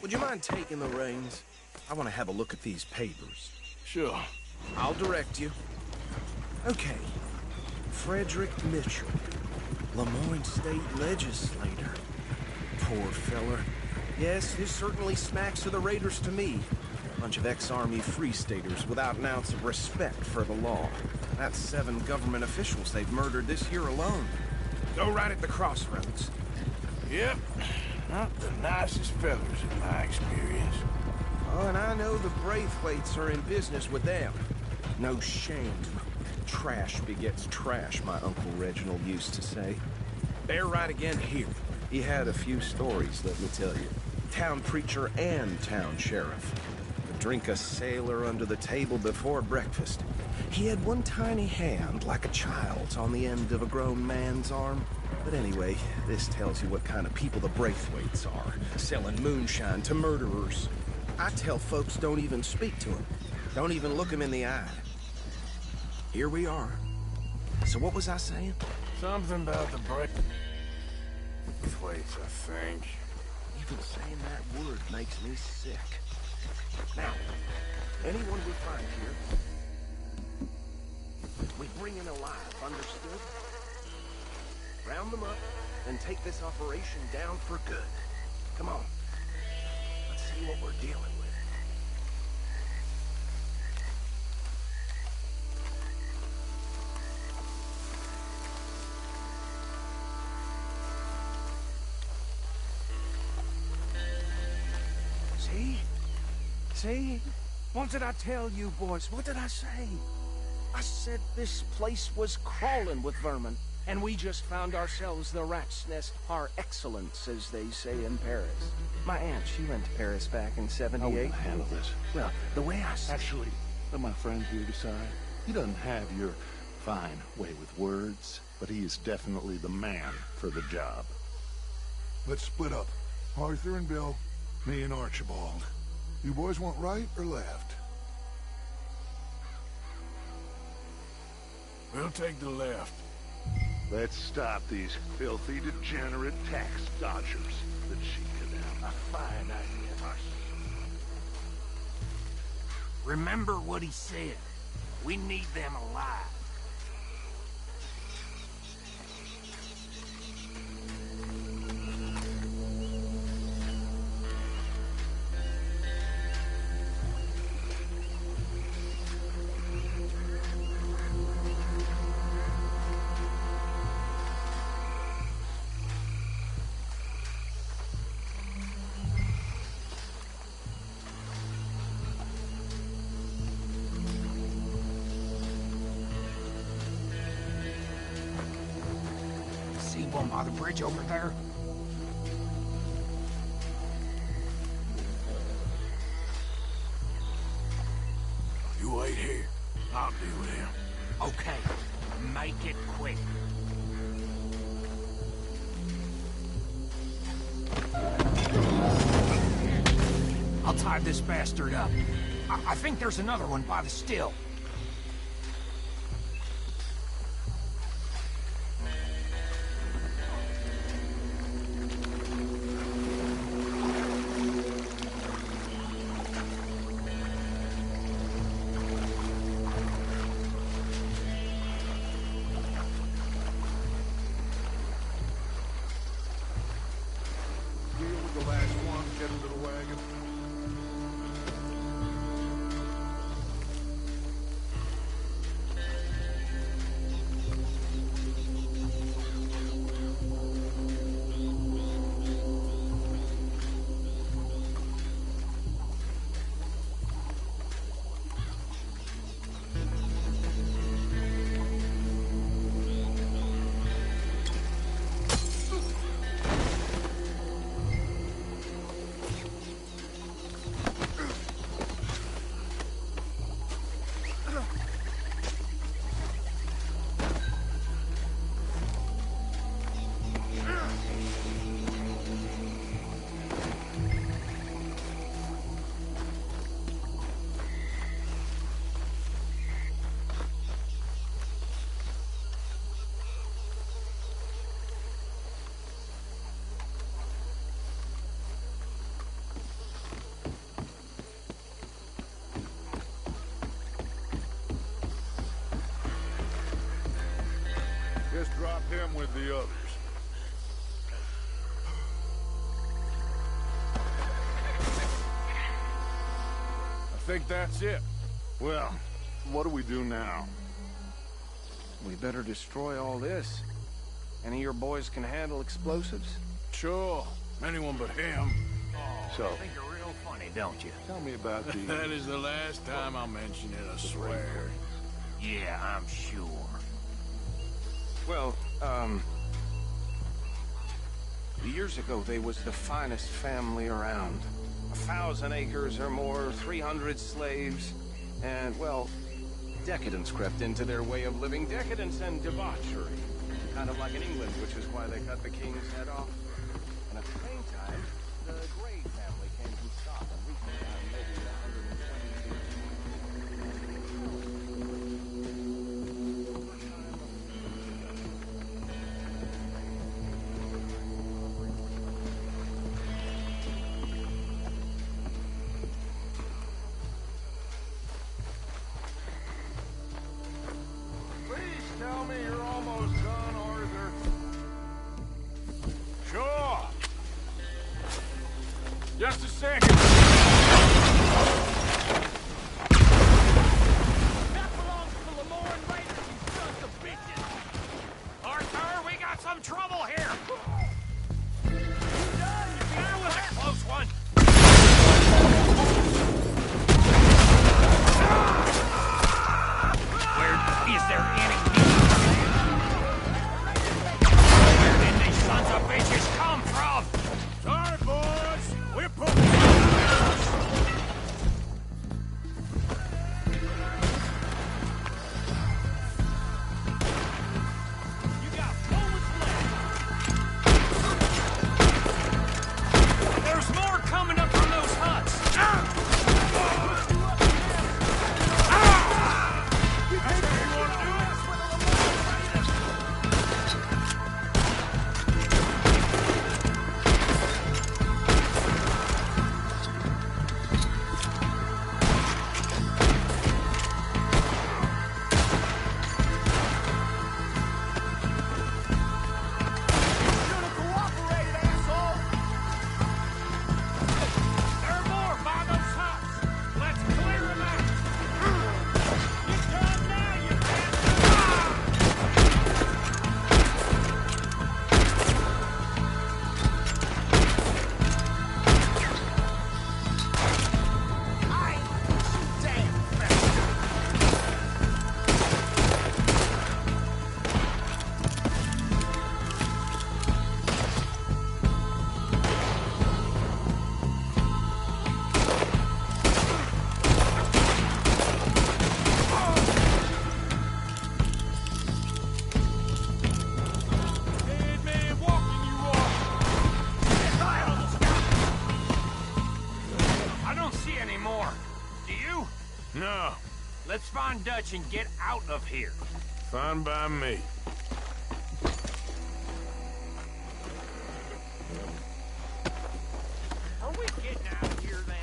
Would you mind taking the reins? I want to have a look at these papers. Sure. I'll direct you. Okay. Frederick Mitchell, Lemoyne State Legislator. Poor feller. Yes, this certainly smacks of the Raiders to me. Bunch of ex-Army Free Staters without an ounce of respect for the law. That's 7 government officials they've murdered this year alone. Go right at the crossroads. Yep. Not the nicest fellas in my experience. Oh, and I know the Braithwaites are in business with them. No shame. Trash begets trash, my Uncle Reginald used to say. They're right again here. He had a few stories, let me tell you. Town preacher and town sheriff. Would drink a sailor under the table before breakfast. He had one tiny hand, like a child's, on the end of a grown man's arm. But anyway, this tells you what kind of people the Braithwaites are, selling moonshine to murderers. I tell folks don't even speak to them. Don't even look them in the eye. Here we are. So what was I saying? Something about the Braithwaites, I think. Even saying that word makes me sick. Now, anyone we find here, we bring in alive, understood? Round them up, and take this operation down for good. Come on. Let's see what we're dealing with. See? See? What did I tell you, boys? What did I say? I said this place was crawling with vermin. And we just found ourselves the rat's nest par excellence, as they say in Paris. My aunt, she went to Paris back in '78. I will handle this. Well, the way I see... Actually, let my friend here decide. He doesn't have your fine way with words, but he is definitely the man for the job. Let's split up. Arthur and Bill, me and Archibald. You boys want right or left? We'll take the left. Let's stop these filthy, degenerate tax dodgers. The cheek of them. A fine idea. Remember what he said. We need them alive. One by the bridge over there. You wait here. I'll deal with him. Okay, make it quick. I'll tie this bastard up. I think there's another one by the still. Just drop him with the others. I think that's it. Well, what do we do now? We better destroy all this. Any of your boys can handle explosives? Sure. Anyone but him. So, I think you're real funny, don't you? tell me about the... That is the last time I'll mention it, I swear. Yeah, I'm sure. Well, years ago, they was the finest family around. 1,000 acres or more, 300 slaves, and, well, decadence crept into their way of living. Decadence and debauchery. Kind of like in England, which is why they cut the king's head off. And at the same time, the Grey family came from Scotland, reaching down maybe 120 years. Tell me you're almost done, Arthur. Sure. Just a second. That belongs to the Lauren Raiders, you sons of bitches! Arthur, we got some trouble here! That was a close one! Where is there any... Where did these sons of bitches come from? Sorry, boys. We're putting... You got moments left. There's more coming up from those huts. That's what you want to do? on, Dutch, and get out of here. Fine by me. Are we getting out of here, then?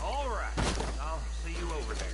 All right. I'll see you over there.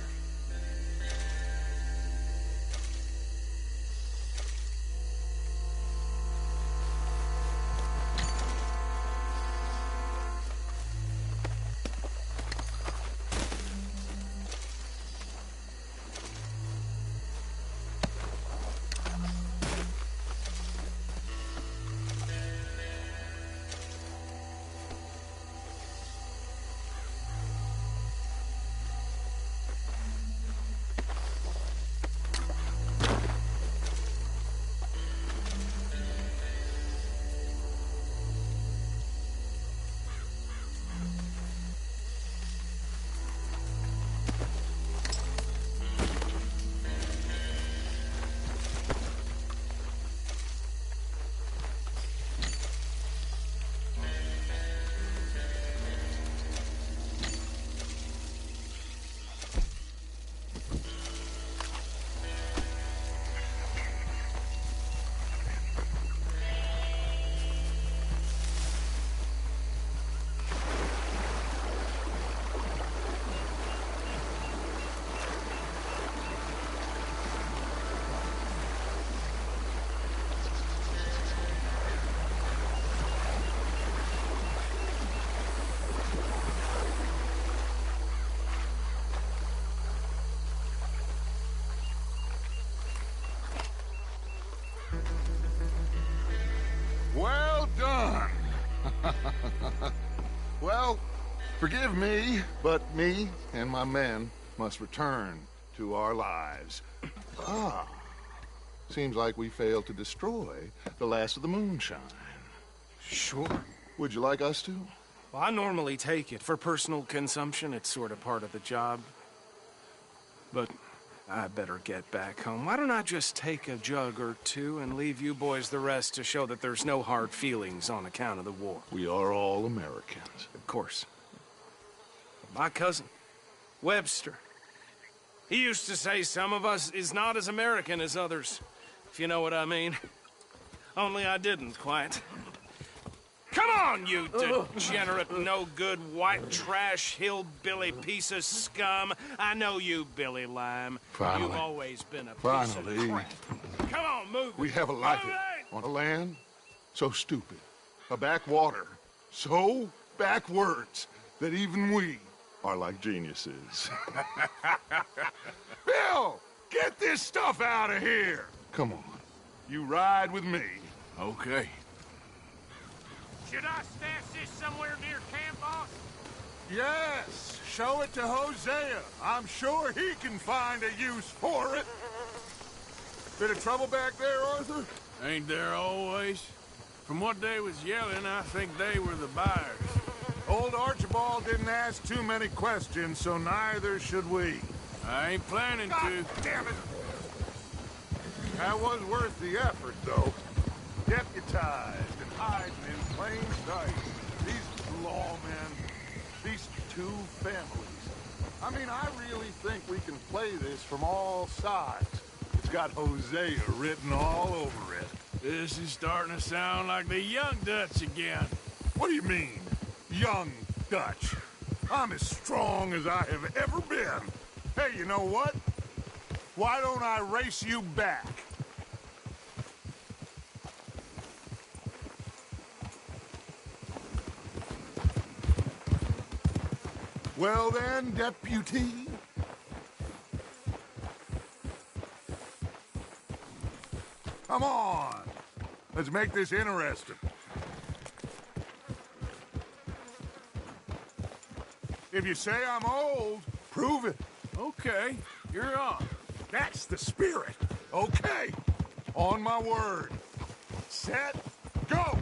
Well done. Well, forgive me, but me and my men must return to our lives. Seems like we failed to destroy the last of the moonshine. Sure. Would you like us to? Well, I normally take it. For personal consumption, it's sort of part of the job. But I better get back home. Why don't I just take a jug or two and leave you boys the rest to show that there's no hard feelings on account of the war? We are all Americans. Of course. My cousin, Webster, he used to say some of us is not as American as others, if you know what I mean. Only I didn't quite. Come on, you degenerate, no-good, white trash, hillbilly piece of scum. I know you, Billy Lime. Finally. You've always been a piece of crap. Come on, move it. We have a life on a land so stupid, a backwater so backwards that even we are like geniuses. Bill, get this stuff out of here. Come on, you ride with me. Okay. Should I stash this somewhere near camp, boss? Yes, show it to Hosea. I'm sure he can find a use for it. Bit of trouble back there, Arthur? Ain't there always? From what they was yelling, I think they were the buyers. Old Archibald didn't ask too many questions, so neither should we. I ain't planning to. Damn it! That was worth the effort, though. Deputized and hiding in plain sight. These lawmen, these two families. I mean, I really think we can play this from all sides. It's got Hosea written all over it. This is starting to sound like the young Dutch again. What do you mean, young Dutch? I'm as strong as I have ever been. Hey, you know what? Why don't I race you back? Well then, deputy. Come on. Let's make this interesting. If you say I'm old, prove it. Okay, you're on. That's the spirit. Okay. On my word. Set, go!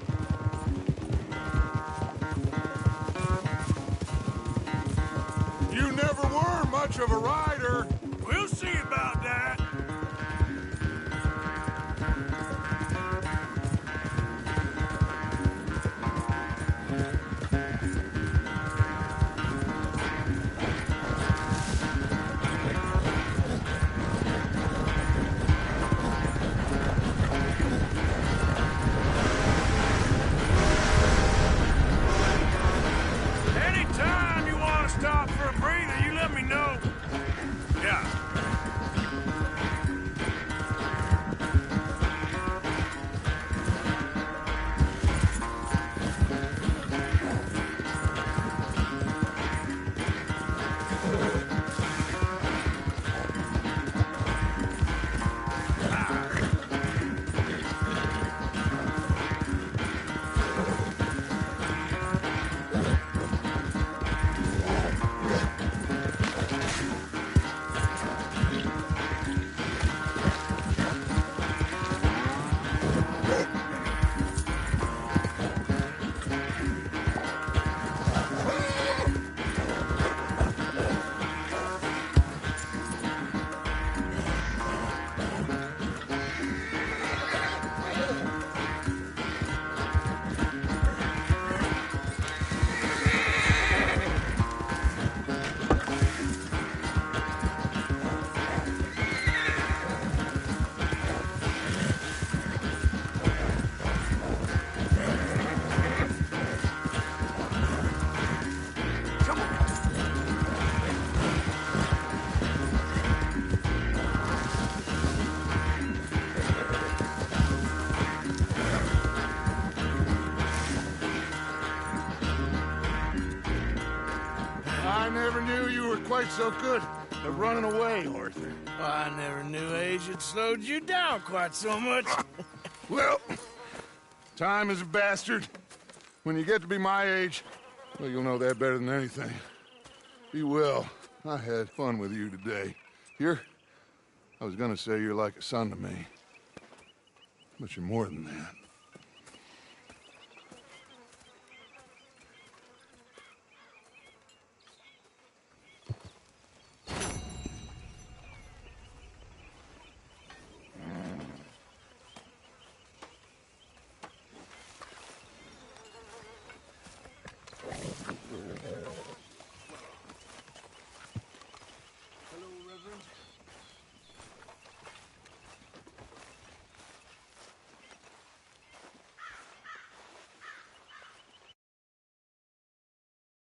You never were much of a rider. see about that. Anytime you want to stop for a breather, you let me know. Yeah. I never knew you were quite so good at running away, Arthur. I never knew age had slowed you down quite so much. Well, time is a bastard. When you get to be my age, well, you'll know that better than anything. Be well. I had fun with you today. I was gonna say you're like a son to me. But you're more than that.